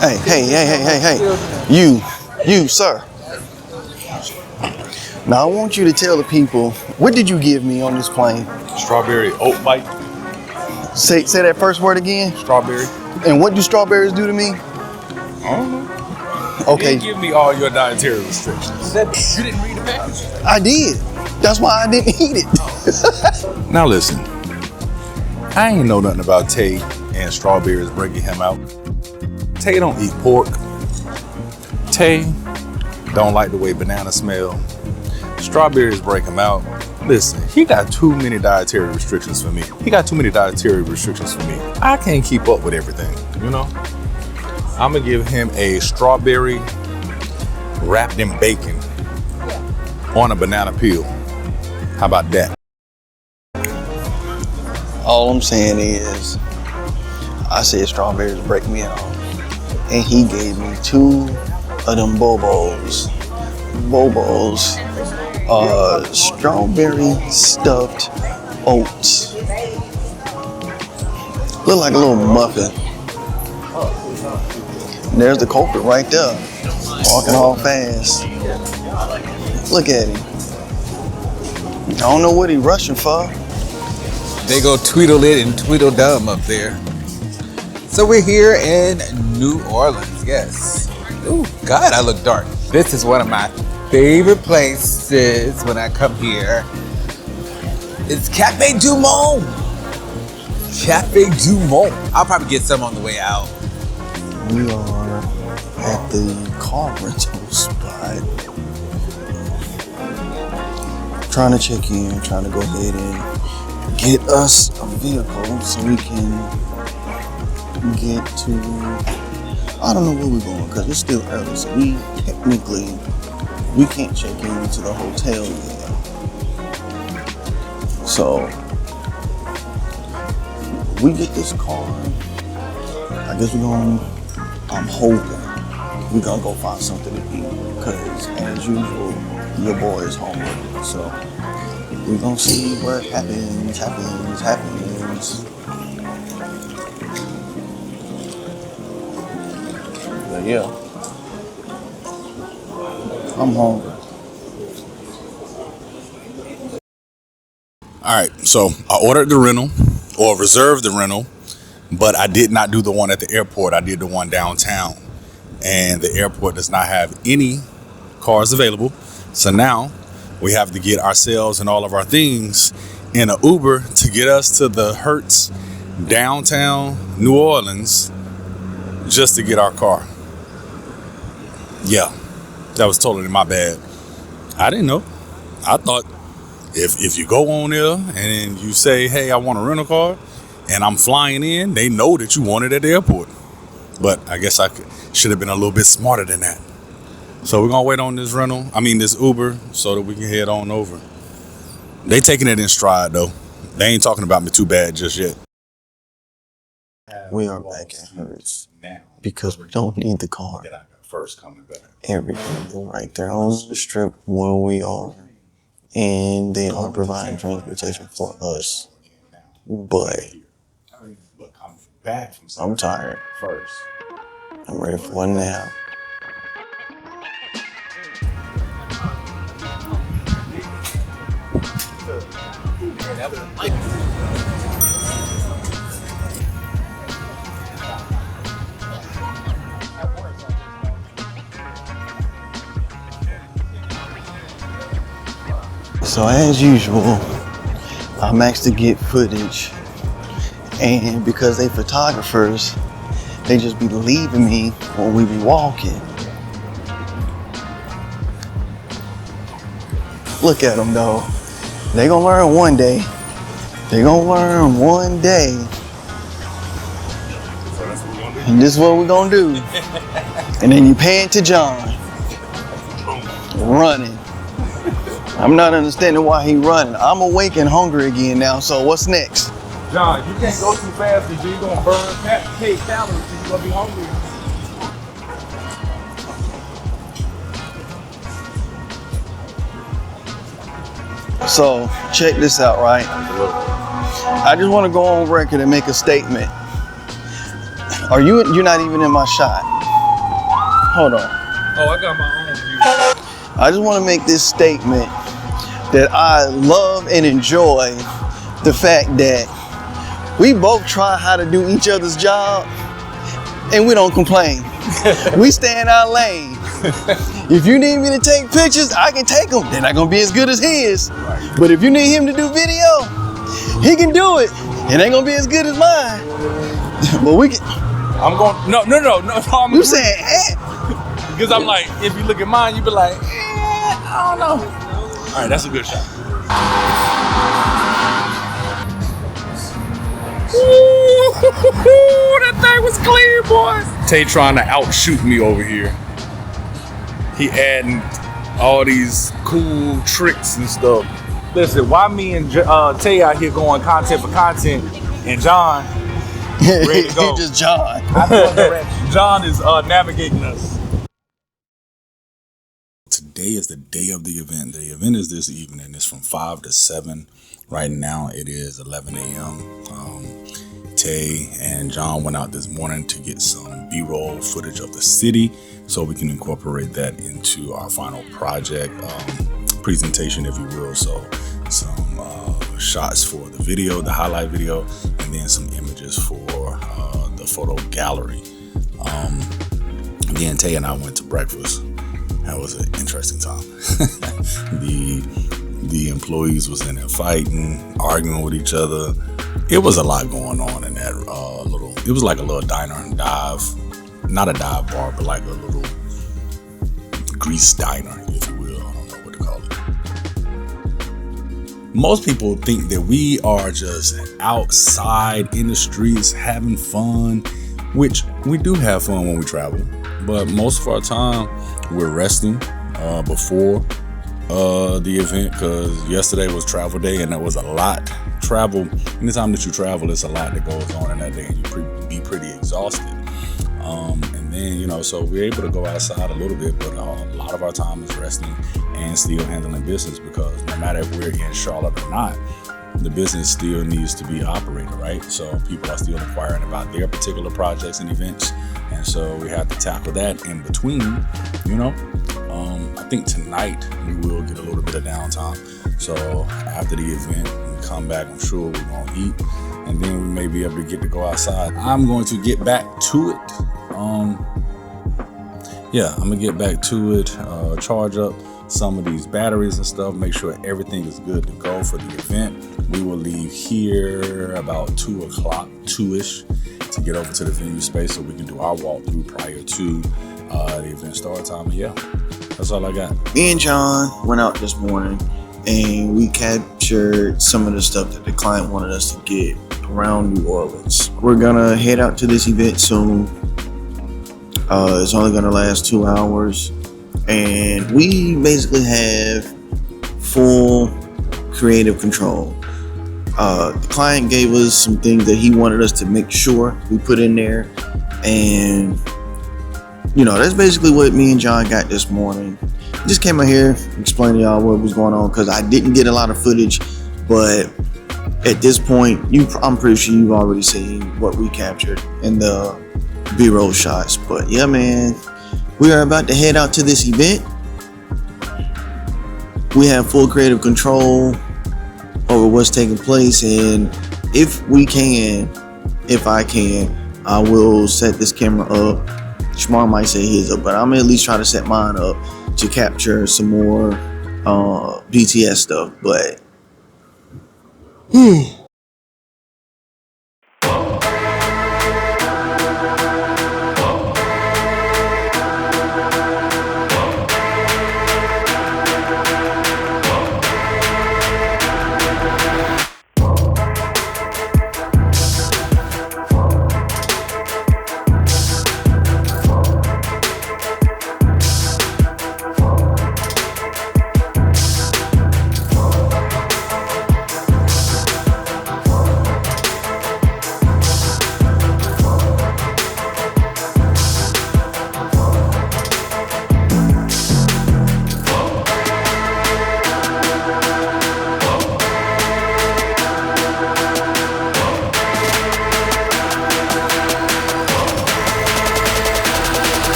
Hey. You, sir. Now, I want you to tell the people, what did you give me on this plane? Strawberry oat bite. Say that first word again. Strawberry. And what do strawberries do to me? I don't know. Okay. You didn't give me all your dietary restrictions. You didn't read the package. I did. That's why I didn't eat it. Now listen, I ain't know nothing about Tay and strawberries breaking him out. Tay don't eat pork. Tay don't like the way bananas smell. Strawberries break him out. Listen, he got too many dietary restrictions for me. I can't keep up with everything, you know? I'm gonna give him a strawberry wrapped in bacon on a banana peel. How about that? All I'm saying is, I said strawberries break me out. And he gave me 2 of them bobos. Strawberry stuffed oats. Look like a little muffin. And there's the culprit right there, walking all fast. Look at him. I don't know what he rushing for. They go Tweedledit and Tweedledum up there. So we're here in New Orleans, yes. Ooh, God, I look dark. This is one of my favorite places when I come here. It's Cafe Du Monde. Cafe Du Monde. I'll probably get some on the way out. We are at the car rental spot. Trying to check in, trying to go ahead and get us a vehicle so we can get to, I don't know where we're going because it's still early, so we can't check into the hotel yet. So we get this car, I guess I'm hoping we're gonna go find something to eat because as usual your boy is hungry, so we're gonna see what happens. But yeah, I'm hungry. All right, so I ordered the rental or reserved the rental, but I did not do the one at the airport. I did the one downtown, and the airport does not have any cars available. So now we have to get ourselves and all of our things in an Uber to get us to the Hertz downtown New Orleans just to get our car. Yeah, that was totally my bad. I didn't know. I thought if you go on there and you say, hey, I want a rental car and I'm flying in, they know that you want it at the airport. But I guess I should have been a little bit smarter than that. So we're gonna wait on this Uber, so that we can head on over. They taking it in stride though. They ain't talking about me too bad just yet. We are back at Hertz because we don't need the car. Everything is right there on the strip where we are, and they are providing transportation for us. But I'm tired. I'm ready for a nap. So as usual, I'm asked to get footage, and because they photographers, they just be leaving me when we be walking. Look at them though. They gonna learn one day. And this is what we gonna do. And then you pan to John. Running. I'm not understanding why he running. I'm awake and hungry again now, so what's next? John, you can't go too fast because you're going to burn calories and you're going to be hungry. So, check this out, right? I just want to go on record and make a statement. Are you're not even in my shot. Hold on. Oh, I got my own view. I just want to make this statement that I love and enjoy the fact that we both try how to do each other's job and we don't complain. We stay in our lane. If you need me to take pictures, I can take them. They're not gonna be as good as his. But if you need him to do video, he can do it. It ain't gonna be as good as mine. But we can. I'm going. No. I'm You saying, because I'm like, if you look at mine, you be like, I don't know. All right, that's a good shot. Ooh, that thing was clean, boy. Tay trying to outshoot me over here. He adding all these cool tricks and stuff. Listen, why me and Tay out here going content for content, and John ready to go? Just John. John is navigating us. Today is the day of the event. The event is this evening. It's from 5 to 7. Right now it is 11 a.m. Tay and John went out this morning to get some B-roll footage of the city so we can incorporate that into our final project presentation, if you will. So some shots for the video, the highlight video, and then some images for the photo gallery. Again, Tay and I went to breakfast. That was an interesting time. The employees was in there fighting, arguing with each other. It was a lot going on in that it was like a little diner and dive. Not a dive bar, but like a little grease diner, if you will. I don't know what to call it. Most people think that we are just outside in the streets having fun, which we do have fun when we travel. But most of our time, we're resting before the event, because yesterday was travel day and that was a lot. Travel, anytime that you travel, it's a lot that goes on in that day and you be pretty exhausted. And then, so we're able to go outside a little bit, but a lot of our time is resting and still handling business, because no matter if we're in Charlotte or not, the business still needs to be operated, right? So people are still inquiring about their particular projects and events. And so we have to tackle that in between, I think tonight we will get a little bit of downtime. So after the event, when we come back, I'm sure we're going to eat, and then we may be able to get to go outside. I'm going to get back to it. I'm going to get back to it, charge up some of these batteries and stuff, make sure everything is good to go for the event. We will leave here about 2 o'clock, 2-ish, to get over to the venue space so we can do our walkthrough prior to the event start time. And yeah, that's all I got. Me and John went out this morning and we captured some of the stuff that the client wanted us to get around New Orleans. We're gonna head out to this event soon. It's only gonna last 2 hours, and we basically have full creative control. The client gave us some things that he wanted us to make sure we put in there, and that's basically what me and John got this morning. Just came out here, explain to y'all what was going on, because I didn't get a lot of footage, but at this point, I'm pretty sure you've already seen what we captured in the B-roll shots. But yeah, man, we are about to head out to this event. We have full creative control over what's taking place, and if I can, I will set this camera up. Shamar might say his up, but I'm gonna at least try to set mine up to capture some more BTS stuff. But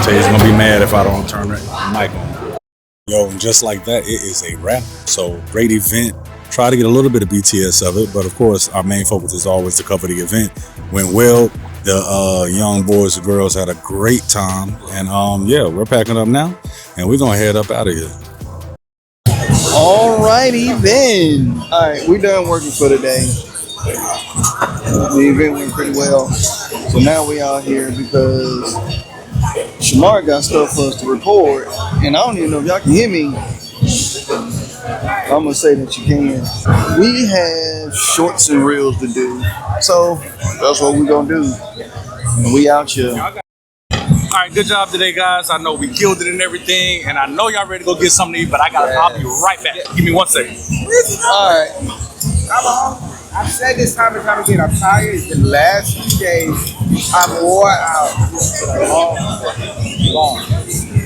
Tay's gonna be mad if I don't turn the mic on. Yo, and just like that, it is a wrap. So great event. Try to get a little bit of BTS of it, but of course, our main focus is always to cover the event. Went well. The young boys and girls had a great time, and yeah, we're packing up now, and we're gonna head up out of here. Alrighty then. Alright, we done working for the day. The event went pretty well. So now we out here because Shamar got stuff for us to record. And I don't even know if y'all can hear me. I'm gonna say that you can. We have shorts and reels to do. So that's what we're gonna do. And we out here. All right, good job today, guys. I know we killed it and everything, and I know y'all ready to go get something to eat, but I'll be right back. Give me 1 second. Alright. I'm hungry. I've said this time and time again, I'm tired. It's been the last few days. I'm wore out. Long.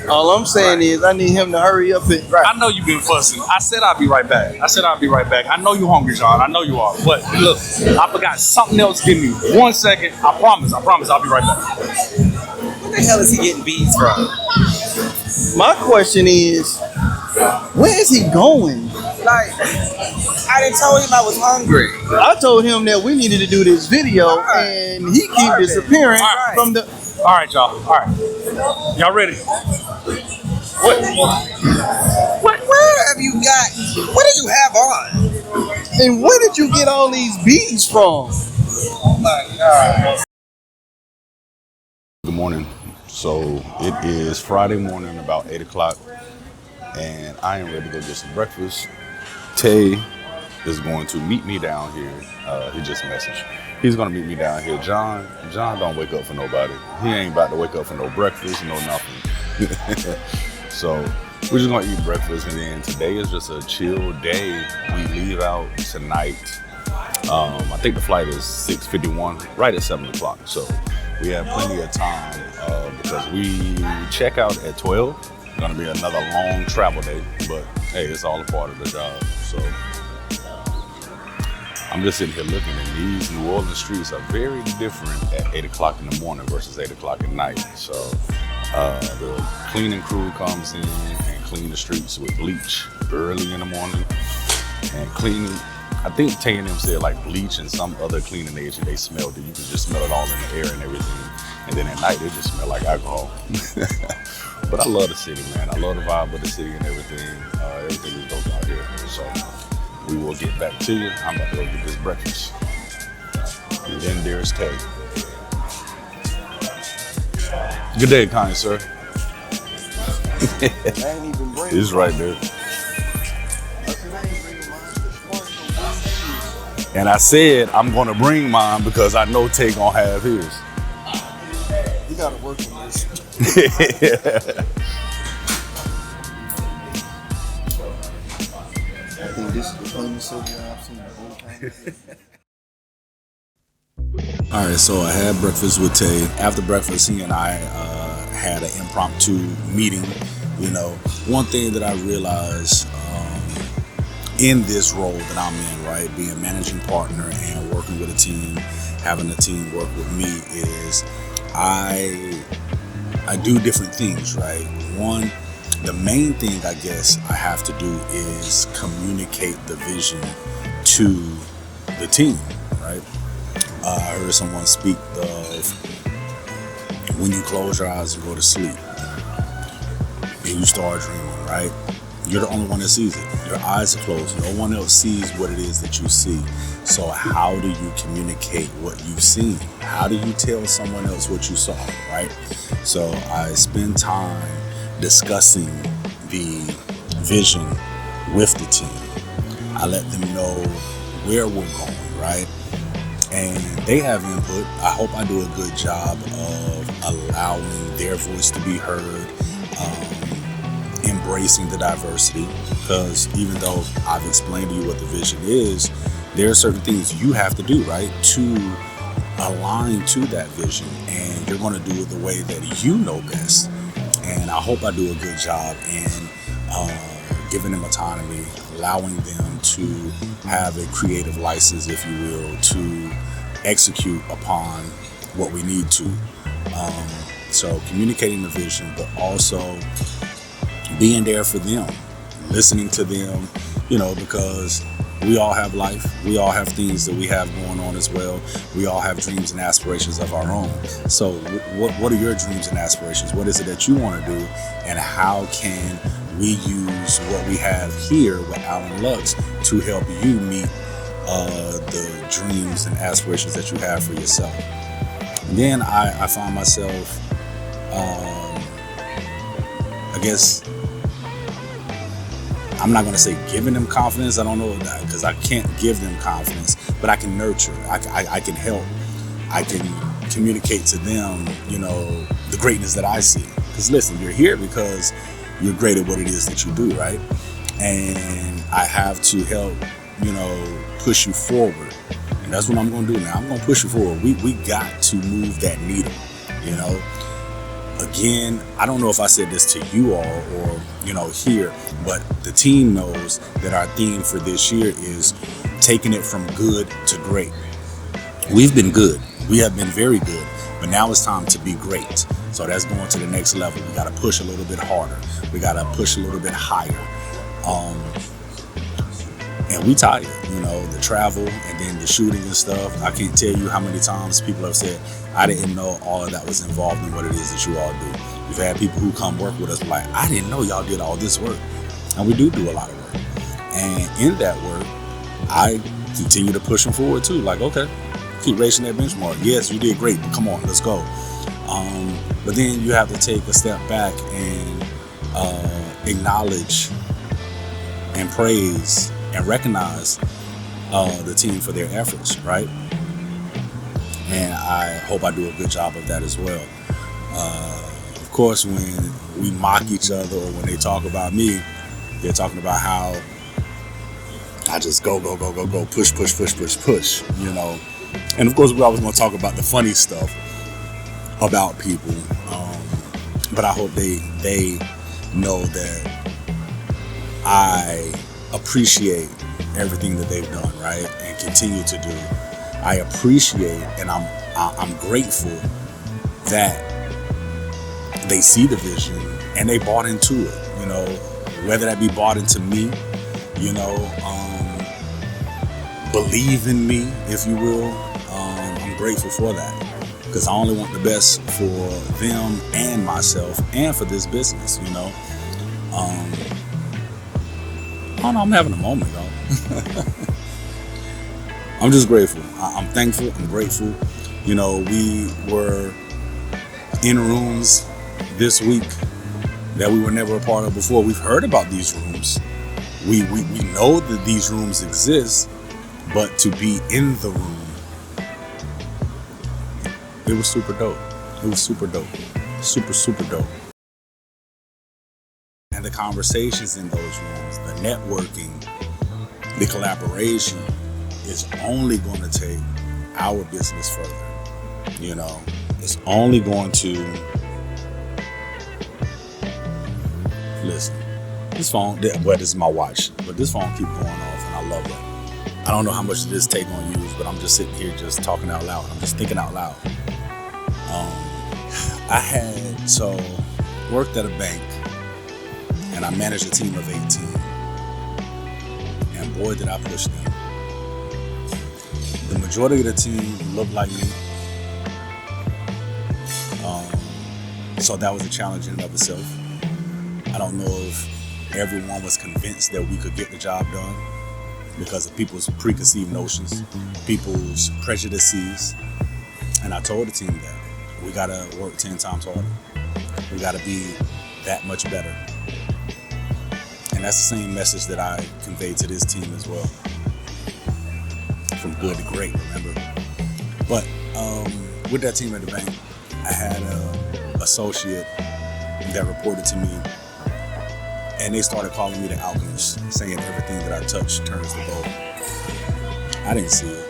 All I'm saying is I need him to hurry up and I know you've been fussing. I said I'll be right back. I know you hungry, John. I know you are. But look, I forgot something else. Give me 1 second. I promise I'll be right back. Where the hell is he getting beads from? my question is, where is he going? Like, I didn't tell him I was hungry. I told him that we needed to do this video, and he keep disappearing from the. All right, y'all. All right. Y'all ready? Where have you got? What do you have on? And where did you get all these beads from? Oh my God. Good morning. So it is Friday morning, about 8 o'clock, and I am ready to go get some breakfast. Tay is going to meet me down here. He just messaged. He's going to meet me down here. John don't wake up for nobody. He ain't about to wake up for no breakfast, no nothing. So we're just going to eat breakfast, and then today is just a chill day. We leave out tonight. I think the flight is 6:51, right at 7 o'clock. So we have plenty of time because we check out at 12. It's going to be another long travel day, but hey, it's all a part of the job. So I'm just sitting here looking, and these New Orleans streets are very different at 8 o'clock in the morning versus 8 o'clock at night. So the cleaning crew comes in and clean the streets with bleach early in the morning and cleaning. I think Tay and them said like bleach and some other cleaning agent, they smelled it. You can just smell it all in the air and everything. And then at night, it just smelled like alcohol. But I love the city, man. I love the vibe of the city and everything. Everything is dope out here. So we will get back to you. I'm about to go get this breakfast. And then there's Tay. Good day, kind sir. It's right there. And I said I'm gonna bring mine because I know Tay gonna have his. You gotta work on this. I think this is the cleanest city I've seen the whole time. All right, so I had breakfast with Tay. After breakfast, he and I had an impromptu meeting. You know, one thing that I realized in this role that I'm in, right, being managing partner and working with a team, having a team work with me, is I do different things, right? One, the main thing I guess I have to do is communicate the vision to the team, right? I heard someone speak of when you close your eyes and go to sleep and you start dreaming, right? You're the only one that sees it. Your eyes are closed. No one else sees what it is that you see. So how do you communicate what you've seen? How do you tell someone else what you saw, right? So I spend time discussing the vision with the team. I let them know where we're going, right? And they have input. I hope I do a good job of allowing their voice to be heard, embracing the diversity, because even though I've explained to you what the vision is, there are certain things you have to do, right, to align to that vision, and you're going to do it the way that you know best. And I hope I do a good job in giving them autonomy, allowing them to have a creative license, if you will, to execute upon what we need to. So communicating the vision, but also being there for them, listening to them, because we all have life. We all have things that we have going on as well. We all have dreams and aspirations of our own. So what are your dreams and aspirations? What is it that you want to do? And how can we use what we have here with Alan Lux to help you meet the dreams and aspirations that you have for yourself? And then I find myself, I guess, I'm not going to say giving them confidence. I don't know that, because I can't give them confidence, but I can nurture. I can help. I can communicate to them, the greatness that I see. Because listen, you're here because you're great at what it is that you do, right? And I have to help, push you forward. And that's what I'm going to do now. I'm going to push you forward. We got to move that needle, Again, I don't know if I said this to you all or, here, but the team knows that our theme for this year is taking it from good to great. We've been good. We have been very good, but now it's time to be great. So that's going to the next level. We got to push a little bit harder. We got to push a little bit higher. And we tired, the travel and then the shooting and stuff. I can't tell you how many times people have said, I didn't know all of that was involved in what it is that you all do. We've had people who come work with us like, I didn't know y'all did all this work. And we do a lot of work. And in that work, I continue to push them forward too. Like, okay, keep raising that benchmark. Yes, you did great, but come on, let's go. But then you have to take a step back and acknowledge and praise and recognize the team for their efforts, right? And I hope I do a good job of that as well. Of course, when we mock each other or when they talk about me, they're talking about how I just go, push, And of course, we're always going to talk about the funny stuff about people. But I hope they know that I appreciate everything that they've done, right? And continue to do. I appreciate and I'm grateful that they see the vision and they bought into it, whether that be bought into me, believe in me, if you will. I'm grateful for that because I only want the best for them and myself and for this business, I don't know, I'm having a moment, though. I'm just grateful. I'm thankful. I'm grateful. We were in rooms this week that we were never a part of before. We've heard about these rooms. We know that these rooms exist, but to be in the room, it was super dope. It was super dope. Super dope. And the conversations in those rooms, the networking, the collaboration is only going to take our business further. It's only going to, listen, this phone, well, this is my watch, but this phone keeps going off and I love that. I don't know how much of this take on use, but I'm just sitting here just talking out loud. I'm just thinking out loud. I had worked at a bank and I managed a team of 18. And boy, did I push them. The majority of the team looked like me. So that was a challenge in and of itself. I don't know if everyone was convinced that we could get the job done because of people's preconceived notions, people's prejudices. And I told the team that we gotta work 10 times harder. We gotta be that much better. And that's the same message that I conveyed to this team as well. From good to great, remember? But with that team at the bank, I had an associate that reported to me, and they started calling me the Alchemist, saying everything that I touch turns to gold. I didn't see it,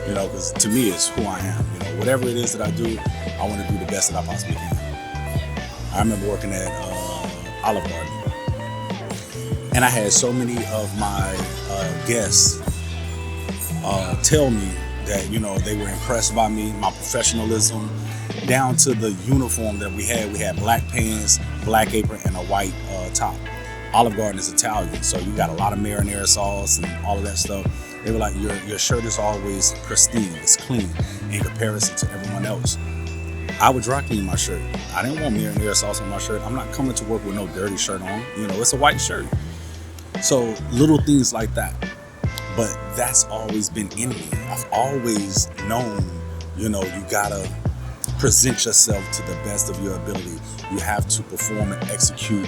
because to me it's who I am. Whatever it is that I do, I want to do the best that I possibly can. I remember working at Olive Garden, and I had so many of my guests tell me that they were impressed by me, my professionalism, down to the uniform that we had. We had black pants, black apron, and a white top. Olive Garden is Italian, so you got a lot of marinara sauce and all of that stuff. They were like, your shirt is always pristine, it's clean in comparison to everyone else. I would dry clean my shirt. I didn't want marinara sauce on my shirt. I'm not coming to work with no dirty shirt on. It's a white shirt. So little things like that. But that's always been in me. I've always known, you gotta present yourself to the best of your ability. You have to perform and execute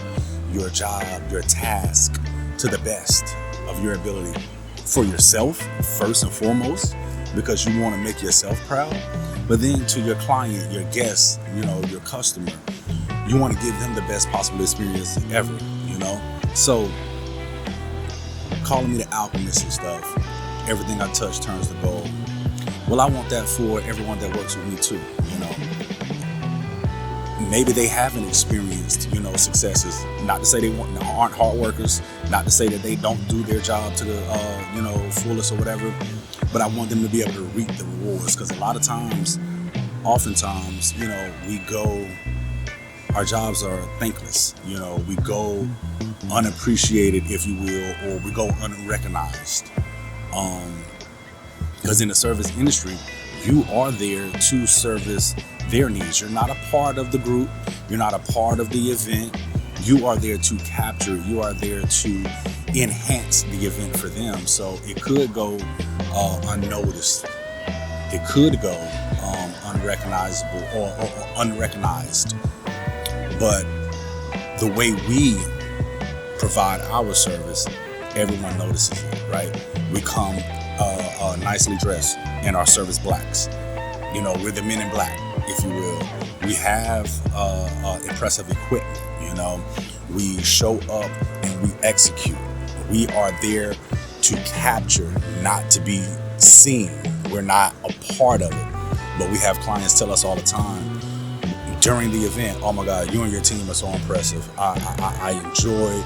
your job, your task to the best of your ability for yourself, first and foremost, because you want to make yourself proud. But then to your client, your guest, your customer, you want to give them the best possible experience ever, So calling me the Alchemist and stuff, everything I touch turns to gold. Well, I want that for everyone that works with me too, Maybe they haven't experienced, successes. Not to say they aren't hard workers, not to say that they don't do their job to the, fullest or whatever, but I want them to be able to reap the rewards, because a lot of times, oftentimes, our jobs are thankless. We go unappreciated, if you will, or we go unrecognized. Because in the service industry, you are there to service their needs. You're not a part of the group. You're not a part of the event. You are there to capture. You are there to enhance the event for them. So it could go unnoticed. It could go unrecognizable or unrecognized. But the way we provide our service, everyone notices it, right? We come nicely dressed in our service blacks. We're the men in black, if you will. We have impressive equipment, We show up and we execute. We are there to capture, not to be seen. We're not a part of it. But we have clients tell us all the time during the event, oh my God, you and your team are so impressive. I enjoy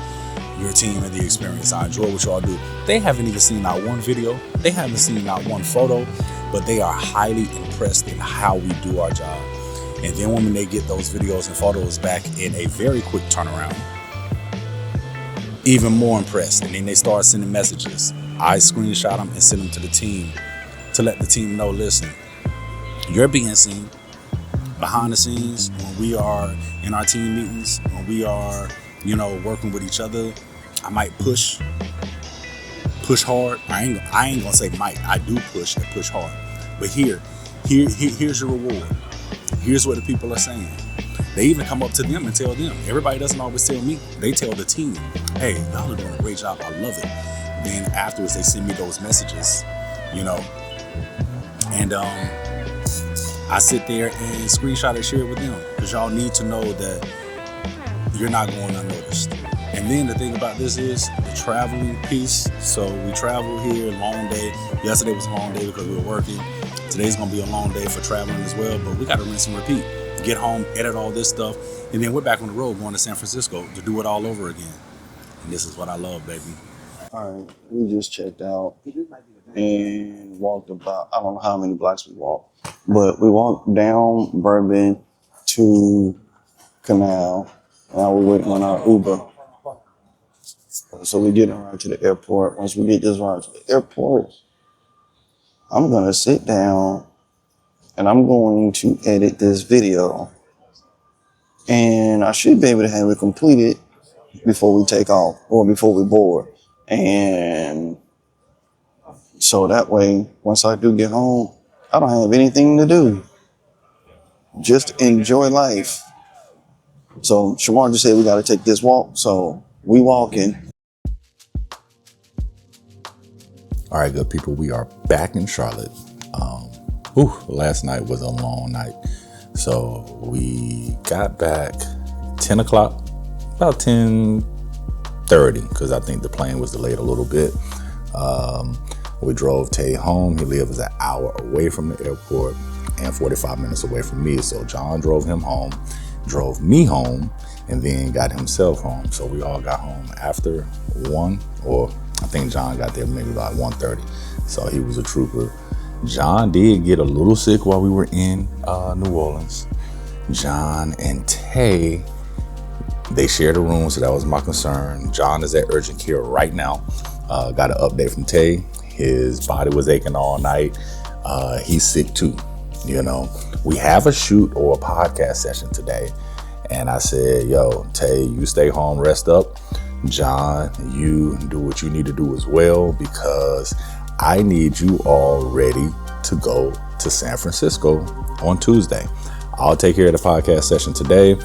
your team and the experience. I enjoy what y'all do. They haven't even seen not one video. They haven't seen not one photo, but they are highly impressed in how we do our job. And then when they get those videos and photos back in a very quick turnaround, even more impressed. And then they start sending messages. I screenshot them and send them to the team to let the team know, listen, you're being seen behind the scenes when we are in our team meetings, when we are, working with each other. I might push hard. I ain't gonna say might. I do push and push hard. But here's your reward. Here's what the people are saying. They even come up to them and tell them. Everybody doesn't always tell me. They tell the team, hey, y'all are doing a great job. I love it. Then afterwards, they send me those messages, And I sit there and screenshot and share it with them, because y'all need to know that you're not going unnoticed. And then the thing about this is the traveling piece. So we travel here, long day. Yesterday was a long day because we were working. Today's gonna be a long day for traveling as well, but we gotta rinse and repeat. Get home, edit all this stuff, and then we're back on the road going to San Francisco to do it all over again. And this is what I love, baby. All right, we just checked out and walked about, I don't know how many blocks we walked, but we walked down Bourbon to Canal. Now we're waiting on our Uber. So we get around to the airport. Once we get this ride to the airport, I'm gonna sit down and I'm going to edit this video. And I should be able to have it completed before we take off or before we board. And so that way, once I do get home, I don't have anything to do. Just enjoy life. So Shamar just said we got to take this walk. So we walking. All right, good people, we are back in Charlotte. Last night was a long night. So we got back 10 o'clock, about 10:30, because I think the plane was delayed a little bit. We drove Tay home. He lives an hour away from the airport and 45 minutes away from me. So John drove him home, drove me home, and then got himself home. So we all got home after 1, or I think John got there maybe about 1:30. So he was a trooper. John did get a little sick while we were in New Orleans. John and Tay, they shared a room, so that was my concern. John is at urgent care right now. Got an update from Tay. His body was aching all night. He's sick too. You know, we have a shoot or a podcast session today. And I said, yo, Tay, you stay home, rest up. John, you do what you need to do as well, because I need you all ready to go to San Francisco on Tuesday. I'll take care of the podcast session today.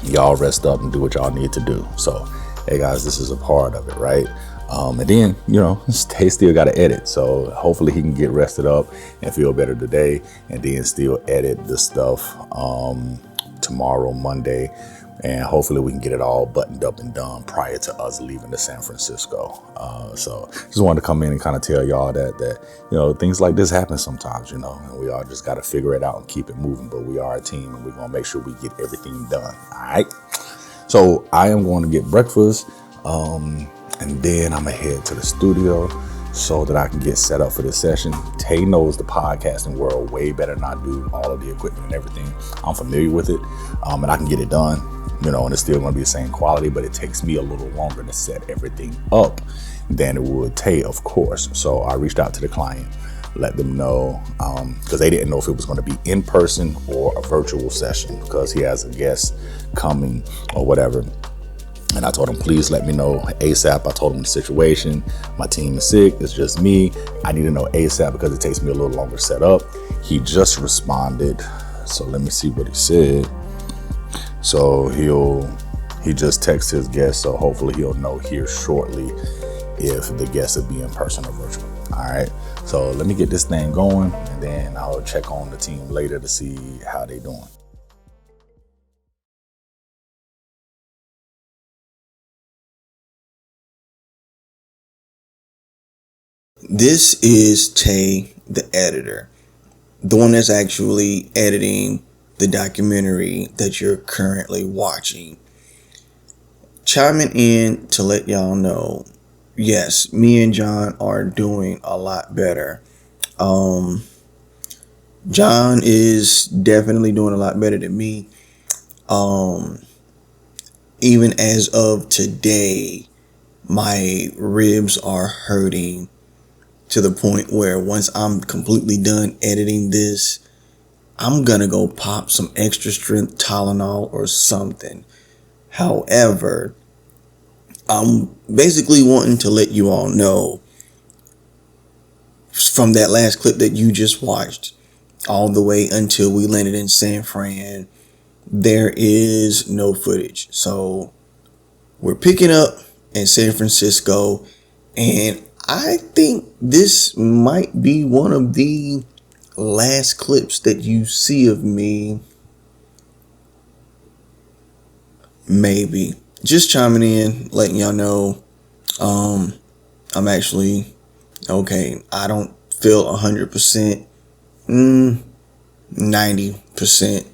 Y'all rest up and do what y'all need to do. So, hey guys, this is a part of it, right? And then, you know, Tay still got to edit. So hopefully he can get rested up and feel better today, and then still edit the stuff tomorrow, Monday. And hopefully we can get it all buttoned up and done prior to us leaving to San Francisco. So just wanted to come in and kind of tell y'all that, you know, things like this happen sometimes, you know, and we all just got to figure it out and keep it moving. But we are a team, and we're going to make sure we get everything done. All right. So I am going to get breakfast, and then I'm going to head to the studio so that I can get set up for this session. Tay knows the podcasting world way better than I do, all of the equipment and everything. I'm familiar with it, and I can get it done, you know, and it's still going to be the same quality, but it takes me a little longer to set everything up than it would Tay, of course. So I reached out to the client, let them know, because they didn't know if it was going to be in person or a virtual session, because he has a guest coming or whatever. And I told him, please let me know ASAP. I told him the situation. My team is sick. It's just me. I need to know ASAP because it takes me a little longer to set up. He just responded. So let me see what he said. So he just texted his guest. So hopefully he'll know here shortly if the guest will be in person or virtual. All right. So let me get this thing going, and then I'll check on the team later to see how they doing. This is Tay, the editor, the one that's actually editing the documentary that you're currently watching. Chiming in to let y'all know, yes, me and John are doing a lot better. John is definitely doing a lot better than me. Even as of today, my ribs are hurting to the point where once I'm completely done editing this, I'm gonna go pop some extra strength Tylenol or something. However, I'm basically wanting to let you all know from that last clip that you just watched all the way until we landed in San Fran, there is no footage. So we're picking up in San Francisco, and I think this might be one of the last clips that you see of me. Maybe. Just chiming in, letting y'all know I'm actually okay. I don't feel 100%, 90%,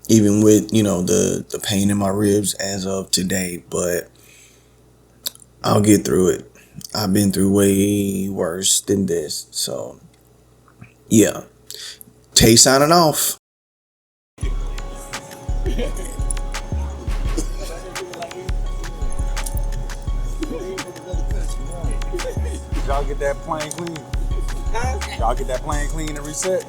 even with, you know, the pain in my ribs as of today, but I'll get through it. I've been through way worse than this. So, yeah. Tay signing off. Y'all get that plane clean? Y'all get that plane clean and reset?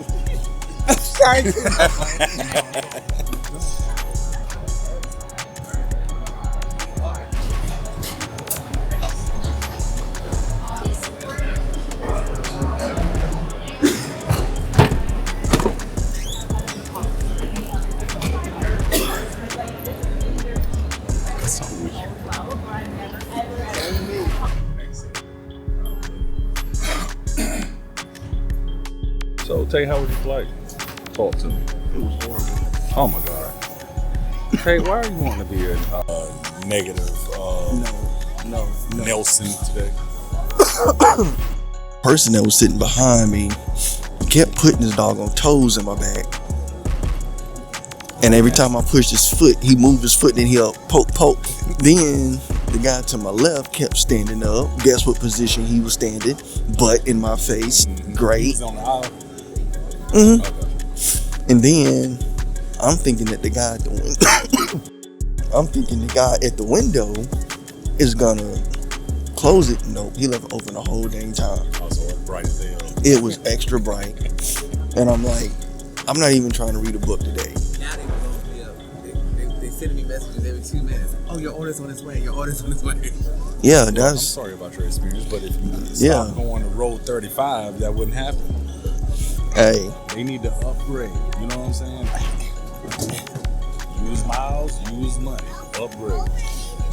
So, Tay, how was your flight? Talk to me. It was horrible. Oh my God. Tay, why are you wanting to be a negative No. Nelson today? Person that was sitting behind me kept putting his doggone toes in my back. And every time I pushed his foot, he moved his foot, then he'll poke. Then the guy to my left kept standing up. Guess what position he was standing? Butt in my face. great. He's on the aisle. And then I'm thinking that the guy at the window, is gonna close it. Nope, he left it open the whole dang time. Also, it's bright as hell. It was extra bright, and I'm like, I'm not even trying to read a book today. Now they blow me up. They send me messages every 2 minutes. Oh, your order's on its way. Your order's on its way. Yeah, I'm that's sorry about your experience, but if you stop going to road 35, that wouldn't happen. hey. They need to upgrade. You know what I'm saying? Use miles, use money, upgrade.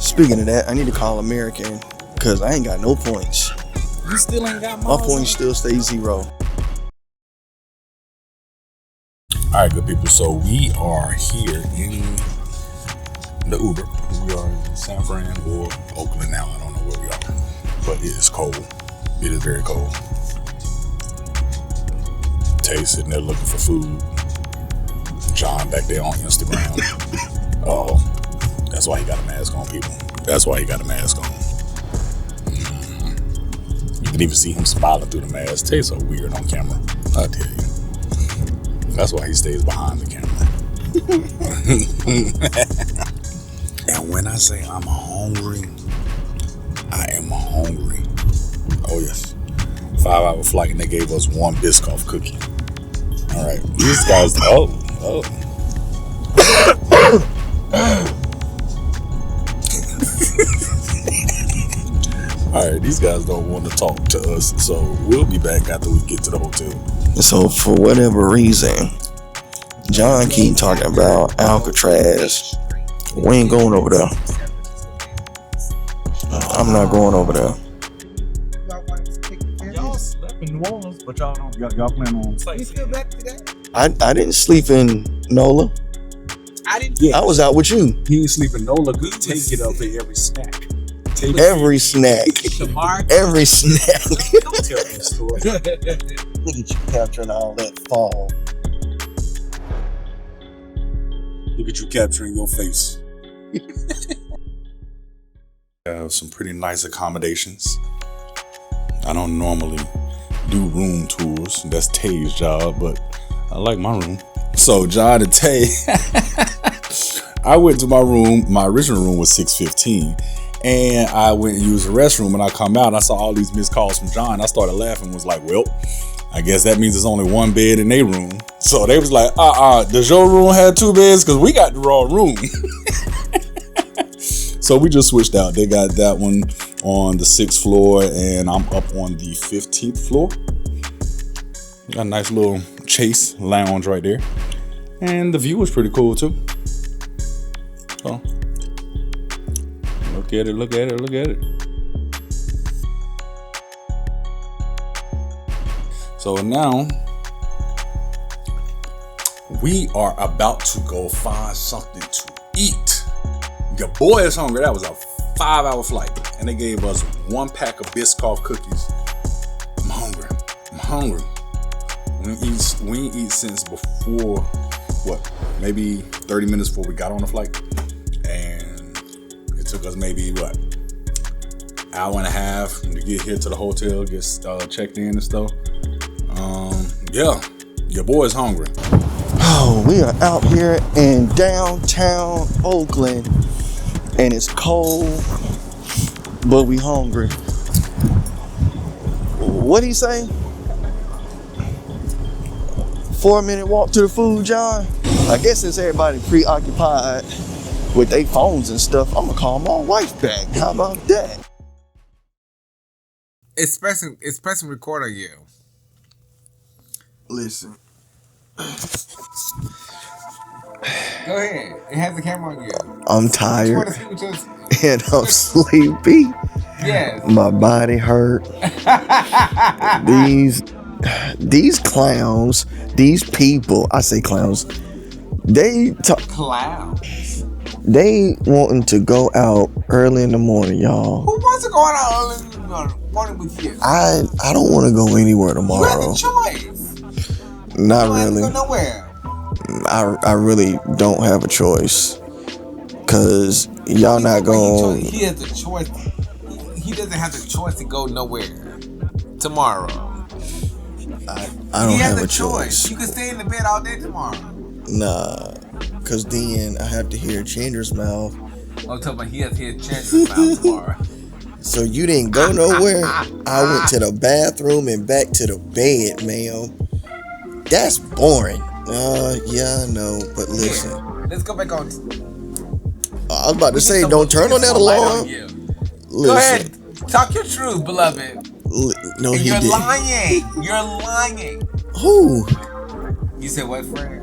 Speaking of that, I need to call American because I ain't got no points. You still ain't got My miles. points still stay 0. All right, good people. So we are here in the Uber. We are in San Fran or Oakland now. I don't know where we are, but it is cold. It is very cold. Tay sitting there looking for food. John back there on Instagram. Oh, that's why he got a mask on, people. That's why he got a mask on. You can even see him smiling through the mask. Tay's so weird on camera, I tell you. That's why he stays behind the camera. And when I say I'm hungry, I am hungry. Oh yes. 5-hour flight and they gave us 1 Biscoff cookie. All right, these guys. Oh. All right, these guys don't want to talk to us, so we'll be back after we get to the hotel. So for whatever reason, John keep talking about Alcatraz. We ain't going over there. I'm not going over there. Y'all slept in New Orleans, but y'all don't. Y'all plan on You still back today? I didn't sleep in NOLA. I didn't. Yeah. I was out with you. He ain't sleeping no look. Take it up for every snack. Take Every snack. Shamar, Every snack. Don't tell that story. Look at you capturing all that fall. Look at you capturing your face. Have some pretty nice accommodations. I don't normally do room tours. That's Tay's job, but I like my room. So John and Tay, I went to my room. My original room was 615. And I went and used the restroom, and I come out and I saw all these missed calls from John. I started laughing, was like, well, I guess that means there's only 1 bed in their room. So they was like, does your room have 2 beds? Because we got the wrong room. So we just switched out. They got that one on the 6th floor, and I'm up on the 15th floor. Got a nice little Chase lounge right there. And the view was pretty cool too. So look at it, look at it, look at it. So now we are about to go find something to eat. Your boy is hungry. That was a 5-hour flight, and they gave us 1 pack of Biscoff cookies. I'm hungry. I'm hungry. We ain't eat since before, maybe 30 minutes before we got on the flight. And it took us maybe, hour and a half to get here to the hotel, get checked in and stuff. Yeah, your boy's hungry. Oh, we are out here in downtown Oakland, and it's cold, but we hungry. What'd he say? 4-minute walk to the food, John? I guess since everybody preoccupied with their phones and stuff, I'm gonna call my wife back. How about that? it's pressing record on you. Listen. Go ahead. It has the camera on you. I'm You tired want to see what yours? and I'm sleepy. Yes. My body hurt. These clowns, these people, I say clowns, Clowns. they wanting to go out early in the morning, y'all. Who wants to go out early in the morning with you? I don't want to go anywhere You have tomorrow. a choice. Not You don't really. have to go nowhere. I really don't have a choice. Cause y'all not going. He has the choice. He doesn't have the choice to go nowhere tomorrow. I don't have a choice. You can stay in the bed all day tomorrow. Nah, cause then I have to hear Chandra's mouth. I'm talking about he has to hear Chandra's mouth tomorrow. So you didn't go nowhere? I went to the bathroom and back to the bed, ma'am. That's boring. Yeah, I know, but listen. Yeah, let's go back on. I was about to say, don't turn on that alarm. Go ahead, talk your truth, beloved. No, he You're didn't. lying. You're lying. Who? You said what, friend?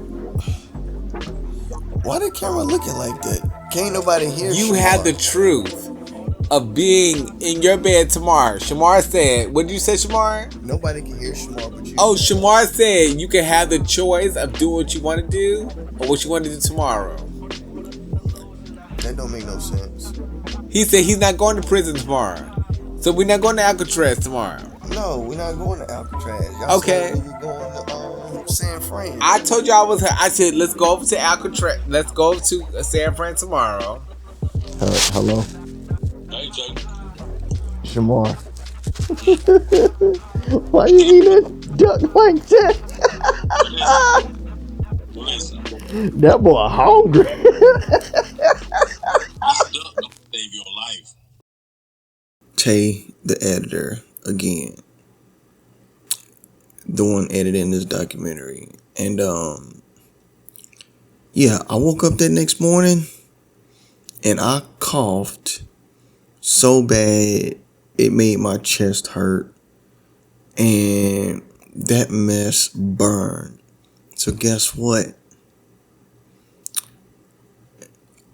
Why the camera looking like that? Can't nobody hear You Shamar. had the truth of being in your bed tomorrow. Shamar said, what did you say, Shamar? Nobody can hear Shamar but you. Oh, Shamar said you can have the choice of doing what you want to do or what you want to do tomorrow. That don't make no sense. He said he's not going to prison tomorrow. So we're not going to Alcatraz tomorrow. No, we're not going to Alcatraz. Y'all Okay. said we were going to San Fran. I told you I said, let's go over to Alcatraz. Let's go to San Fran tomorrow. Hello? Hey, Jay. Shamar. Why you eating duck like that? What is it? That boy hungry. This duck gonna save your life. Tay, the editor, again. The one editing this documentary. And yeah, I woke up that next morning and I coughed so bad it made my chest hurt. And that mess burned. So guess what?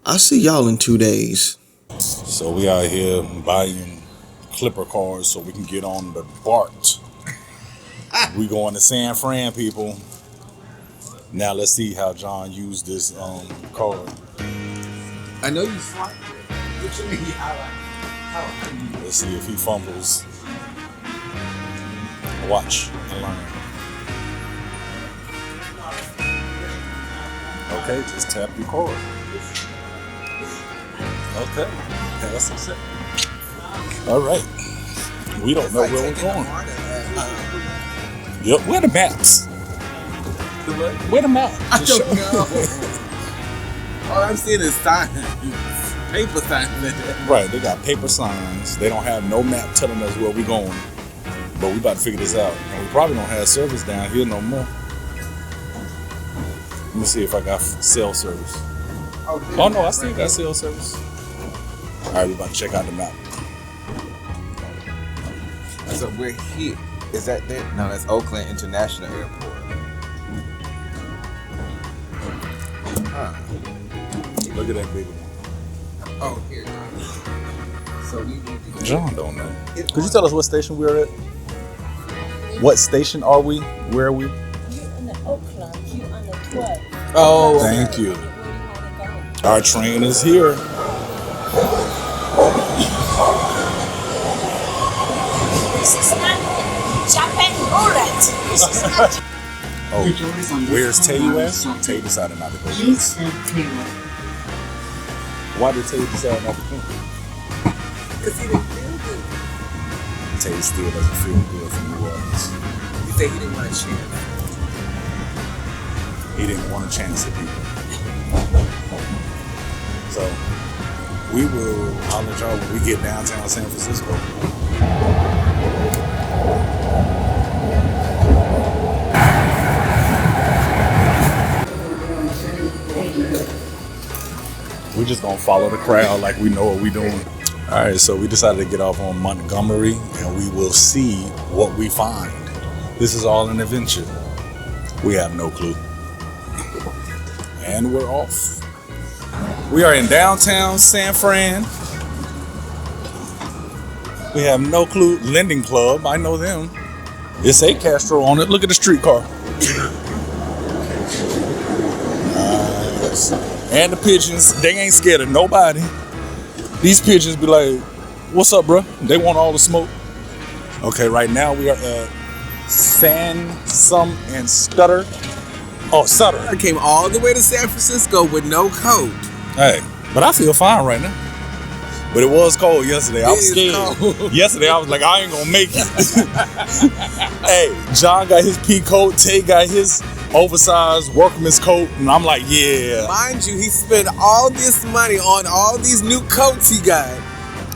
I'll see y'all in 2 days. So we out here buying Clipper cars so we can get on the BART. We going to San Fran, people. Now let's see how John used this card. I know you swiped it. What you mean? How? Let's see if he fumbles. Watch and learn. Okay, just tap your card. Okay, pass accept. All right. We don't know where we're going. Yep, where the maps? Where the map? I don't know. All I'm seeing is signs. Paper signs. Right, they got paper signs. They don't have no map telling us where we're going. But we about to figure this out. And we probably don't have service down here no more. Let me see if I got cell service. Oh no, I still got cell service. All right, we're about to check out the map. So we're here. Is that there? No, that's Oakland International Airport. Look at that big one. Oh, here. So we need to John don't know. Could you tell us what station we're at? What station are we? Where are we? You in the Oakland, you on the 12. Oh, Thank you. Where you want to go? Our train is here. This is not Japan roulette. This is not. Oh, where's Tay at? Tay decided not to go. Please turn clear. Why did Tay decide not to come? because he didn't feel good. Tay still doesn't feel good from New Orleans. He said he didn't want to chance. He didn't want a chance at people. So we will holler at y'all when we get downtown San Francisco. We just gonna follow the crowd like we know what we doing. All right, so we decided to get off on Montgomery, and we will see what we find. This is all an adventure. We have no clue. And we're off. We are in downtown San Fran. We have no clue. Lending Club, I know them. It's a Castro on it. Look at the streetcar. Nice. And the pigeons, they ain't scared of nobody. These pigeons be like, what's up, bro? They want all the smoke. Okay, right now we are at Sansum and Sutter. Oh, Sutter. I came all the way to San Francisco with no coat. Hey, but I feel fine right now. But it was cold yesterday. I was It is scared. cold. Yesterday, I was like, I ain't gonna make it. Hey, John got his pea coat. Tay got his oversized workman's coat. And I'm like, yeah. Mind you, he spent all this money on all these new coats he got.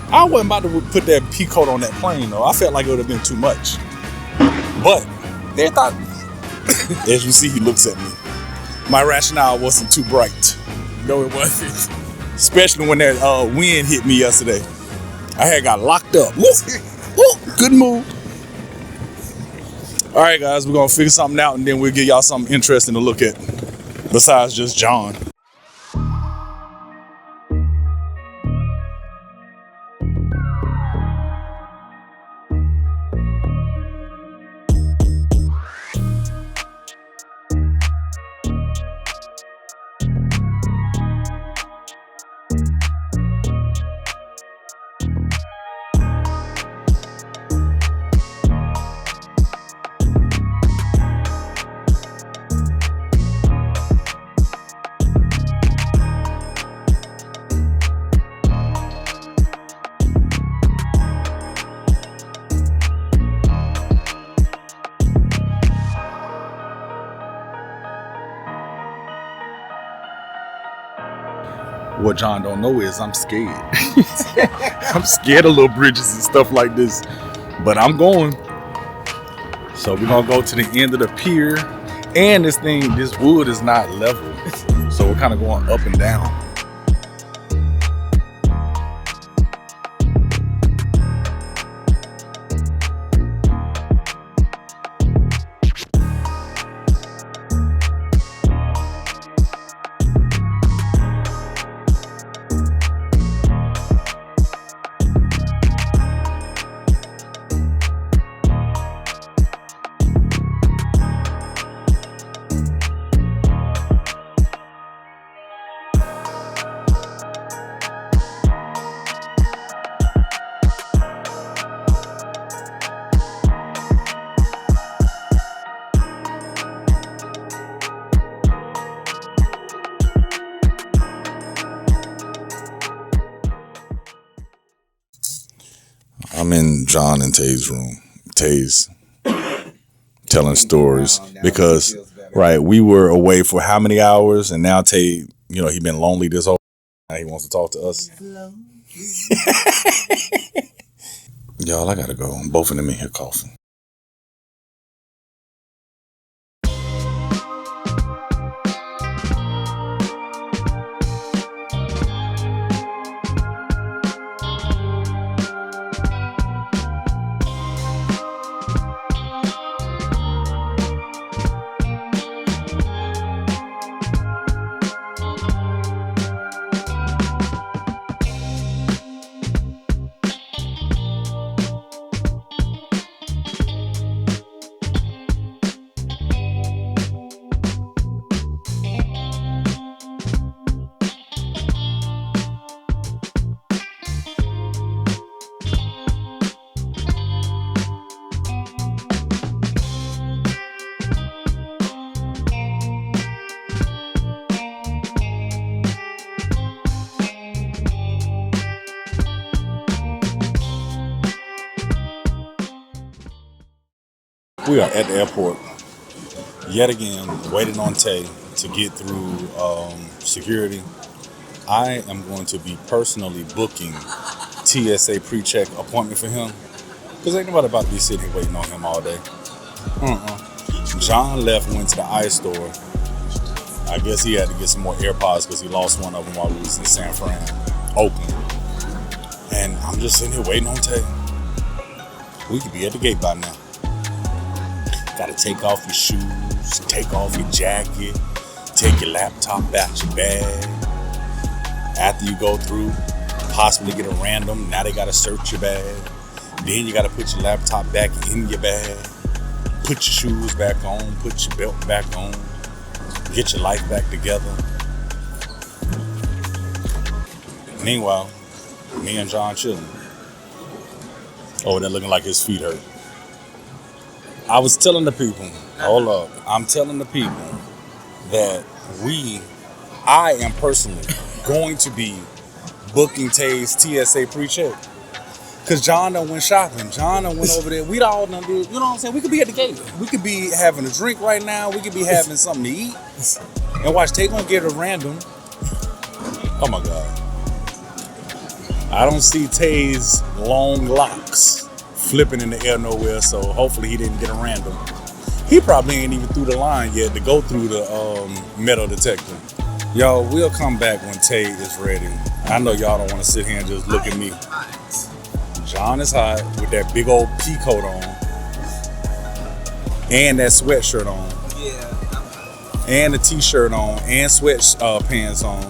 I wasn't about to put that pea coat on that plane, though. I felt like it would have been too much. But they thought, as you see, he looks at me. My rationale wasn't too bright. No, it wasn't. Especially when that wind hit me yesterday. I had got locked up. Woo! Woo! Good move. All right, guys, we're going to figure something out, and then we'll give y'all something interesting to look at besides just John. What John don't know is I'm scared. I'm scared of little bridges and stuff like this. But I'm going. So we're going to go to the end of the pier. And this wood is not level. So we're kind of going up and down. I'm in John and Tay's room. Tay's telling stories because, right, we were away for how many hours, and now Tay, he been lonely this whole time. Now he wants to talk to us. Y'all, I gotta go. Both of them in here coughing. We are at the airport yet again, waiting on Tay to get through security. I am going to be personally booking TSA pre-check appointment for him because ain't nobody about to be sitting here waiting on him all day. John went to the ice store. I guess he had to get some more AirPods because he lost one of them while he was in San Fran, Oakland. And I'm just sitting here waiting on Tay. We could be at the gate by now. Gotta take off your shoes, take off your jacket, take your laptop out your bag. After you go through, possibly get a random, now they gotta search your bag. Then you gotta put your laptop back in your bag, put your shoes back on, put your belt back on, get your life back together. Meanwhile, me and John chilling. Over there looking like his feet hurt. I was telling the people, I'm telling the people that I am personally going to be booking Tay's TSA pre-check. Cause John done went shopping. John done went over there. We all done did, you know what I'm saying? We could be at the gate. We could be having a drink right now. We could be having something to eat. And watch, Tay gonna get a random. Oh my God. I don't see Tay's long locks flipping in the air nowhere, so hopefully he didn't get a random. He probably ain't even through the line yet to go through the metal detector. Y'all, we'll come back when Tay is ready. I know y'all don't want to sit here and just look at me. John is hot with that big old pea coat on and that sweatshirt on. Yeah. And the t-shirt on and pants on.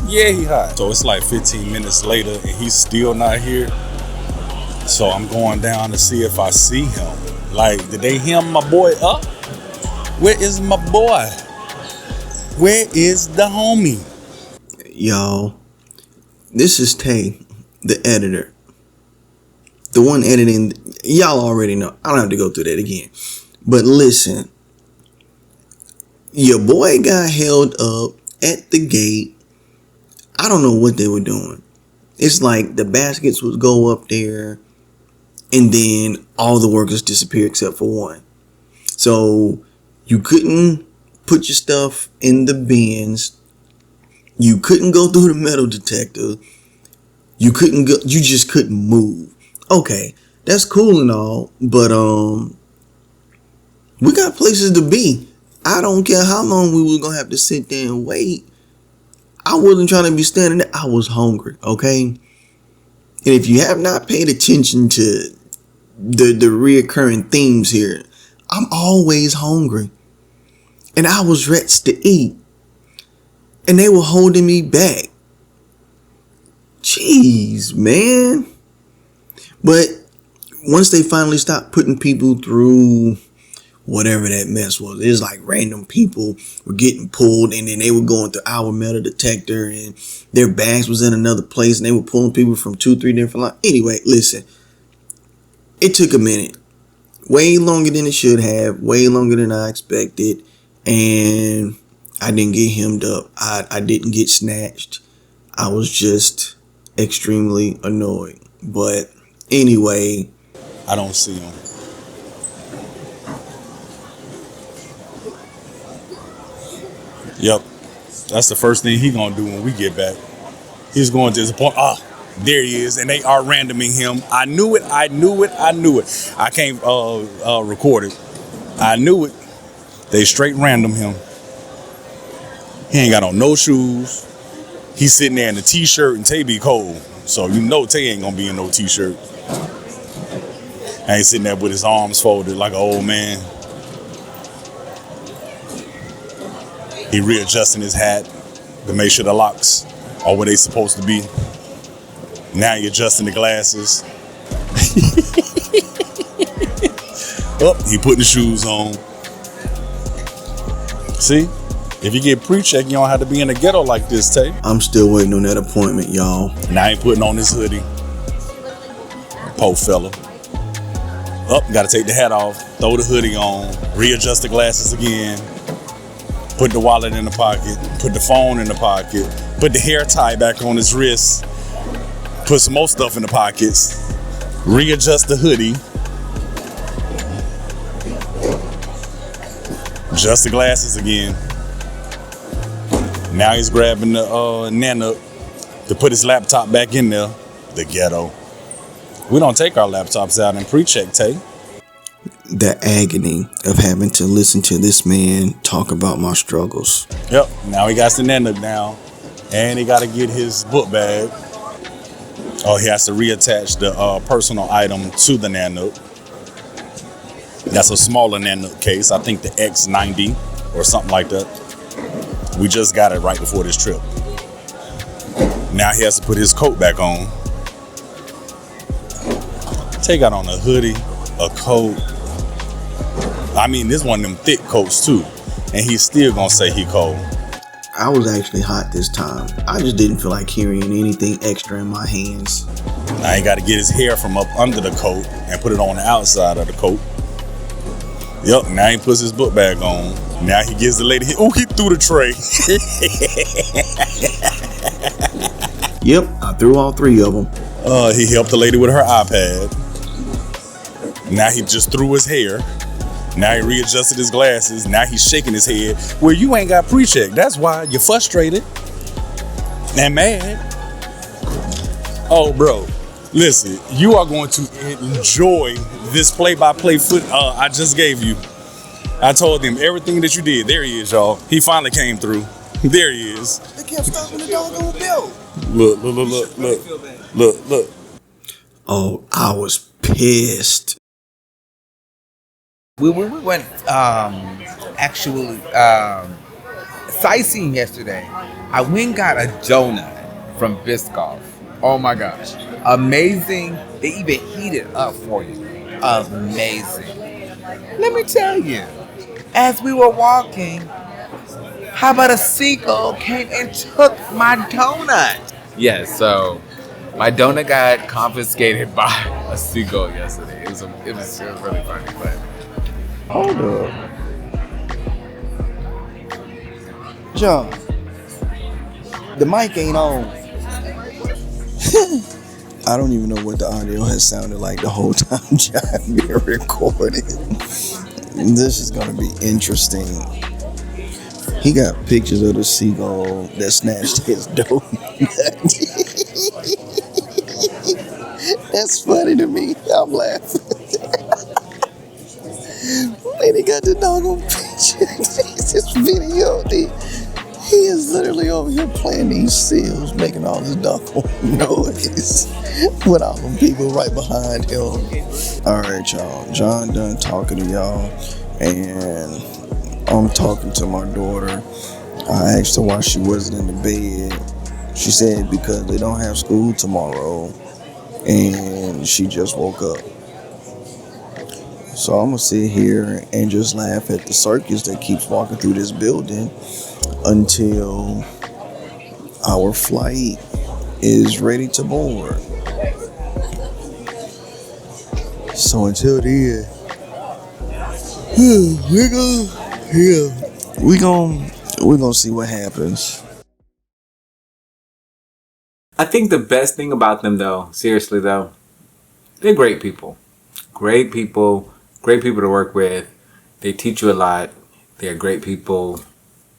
Yeah, he hot. So it's like 15 minutes later and he's still not here. So I'm going down to see if I see him. Like, did they hem my boy up? Where is my boy? Where is the homie? Y'all, this is Tay, the editor. The one editing, y'all already know. I don't have to go through that again. But listen, your boy got held up at the gate. I don't know what they were doing. It's like the baskets would go up there and then all the workers disappear except for one. So you couldn't put your stuff in the bins. You couldn't go through the metal detector. You just couldn't move. Okay, that's cool and all, but we got places to be. I don't care how long we were gonna have to sit there and wait. I wasn't trying to be standing there. I was hungry, okay? And if you have not paid attention to the reoccurring themes here, I'm always hungry. And I was ready to eat. And they were holding me back. Jeez, man. But once they finally stopped putting people through whatever that mess was, it was like random people were getting pulled and then they were going through our metal detector and their bags was in another place and they were pulling people from 2-3 different lines. Anyway, listen, it took a minute. Way longer than it should have. Way longer than I expected. And I didn't get hemmed up. I didn't get snatched. I was just extremely annoyed. But anyway, I don't see him. Yep. That's the first thing he gonna do when we get back. He's going to disappoint. There he is. And they are randoming him. I knew it. I can't record it. I knew it. They straight random him. He ain't got on no shoes. He's sitting there in a t-shirt and Tay be cold. So you know Tay ain't gonna be in no t-shirt. I ain't sitting there with his arms folded like an old man. He readjusting his hat to make sure the locks are where they supposed to be. Now he adjusting the glasses. He putting the shoes on. See? If you get pre-check, you don't have to be in the ghetto like this, Tay. I'm still waiting on that appointment, y'all. Now he putting on his hoodie. Poor fella. Gotta take the hat off, throw the hoodie on, readjust the glasses again, put the wallet in the pocket, put the phone in the pocket, put the hair tie back on his wrist, put some more stuff in the pockets, readjust the hoodie, adjust the glasses again. Now he's grabbing the Nana to put his laptop back in there. The ghetto. We don't take our laptops out and pre-check, Tay. The agony of having to listen to this man talk about my struggles. Yep. Now he got the Nana down, and he got to get his book bag. He has to reattach the personal item to the Nana. That's a smaller Nana case. I think the X90 or something like that. We just got it right before this trip. Now he has to put his coat back on. Tay got on a hoodie, a coat. I mean, this one of them thick coats too. And he's still gonna say he cold. I was actually hot this time. I just didn't feel like carrying anything extra in my hands. Now he got to get his hair from up under the coat and put it on the outside of the coat. Yep, now he puts his book bag on. Now he gives the lady, he threw the tray. Yep, I threw all 3 of them. He helped the lady with her iPad. Now he just threw his hair. Now he readjusted his glasses. Now he's shaking his head. Well, you ain't got pre-check. That's why you're frustrated and mad. Oh, bro, listen, you are going to enjoy this play-by-play I just gave you. I told him everything that you did. There he is, y'all. He finally came through. There he is. They kept stopping the doggone bill. Look. Oh, I was pissed. We went actually sightseeing yesterday. I went and got a donut from Biscoff. Oh my gosh. Amazing. They even heat it up for you. Amazing. Let me tell you, as we were walking, how about a seagull came and took my donut? Yeah, so my donut got confiscated by a seagull yesterday. It was really funny, but Hold up. John, the mic ain't on. I don't even know what the audio has sounded like the whole time John been recording. This is gonna be interesting. He got pictures of the seagull that snatched his donut. That's funny to me. I'm laughing. And he got the doggone picture. This video. He is literally over here playing these seals, making all this doggone noise with all them people right behind him. All right, y'all. John done talking to y'all, and I'm talking to my daughter. I asked her why she wasn't in the bed. She said because they don't have school tomorrow, and she just woke up. So I'm gonna sit here and just laugh at the circus that keeps walking through this building until our flight is ready to board. So until then, we're gonna see what happens. I think the best thing about them, though, seriously though, they're great people. Great people to work with. They teach you a lot. They're great people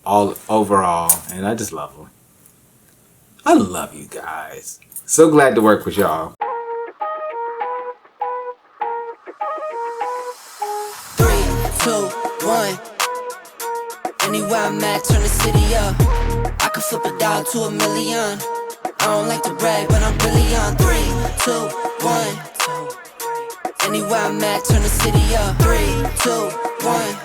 all overall, and I just love them. I love you guys. So glad to work with y'all. 3, 2, 1. Anywhere I'm at, turn the city up. I could flip a dollar to $1 million. I don't like to brag, but I'm really on. 3, 2, 1. Anywhere I'm at, turn the city up. 3, 2, 1.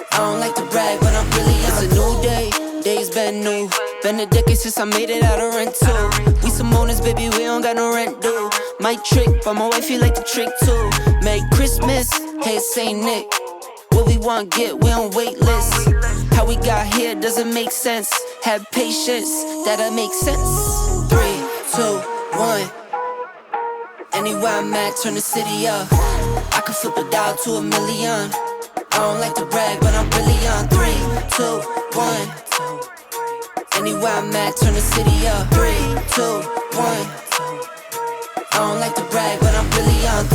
I don't like to brag, but I'm really on. It's a new day, days been new. Been a decade since I made it out of rental. We some owners, baby, we don't got no rent due. Might trick, but my wife feel like the trick too. Merry Christmas, hey Saint Nick. What we want get, we on wait list. How we got here doesn't make sense. Have patience, that'll make sense. 3, 2, 1. Anywhere I'm at, turn the city up. I could flip a dollar to $1 million. I don't like to brag, but I'm really on. 3, 2, 1. Anywhere I'm at, turn the city up. 3, 2, 1. I don't like to brag, but I'm really on.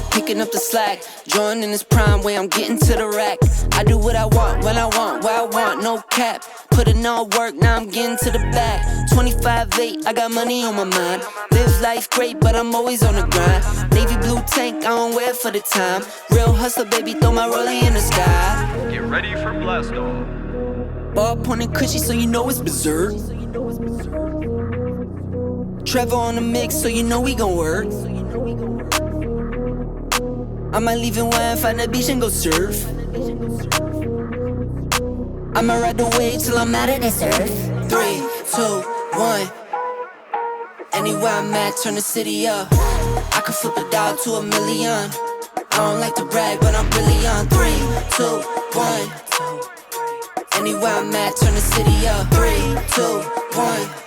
Picking up the slack, joining this prime way I'm getting to the rack. I do what I want, when I want, where I want, no cap. Put in all work, now I'm getting to the back. 25-8, I got money on my mind. Live life great, but I'm always on the grind. Navy blue tank, I don't wear it for the time. Real hustler, baby, throw my rollie in the sky. Get ready for blast off. Ball pointing cushy, so you know it's berserk. Trevor on the mix, so you know we gon' work. I might leave in wine, find a beach and go surf. I'ma ride the wave till I'm out of this earth. 3, 2, 1. Anywhere I'm at, turn the city up. I could flip a dollar to $1 million. I don't like to brag, but I'm really on. 3, 2, 1. Anywhere I'm at, turn the city up. 3, 2, 1.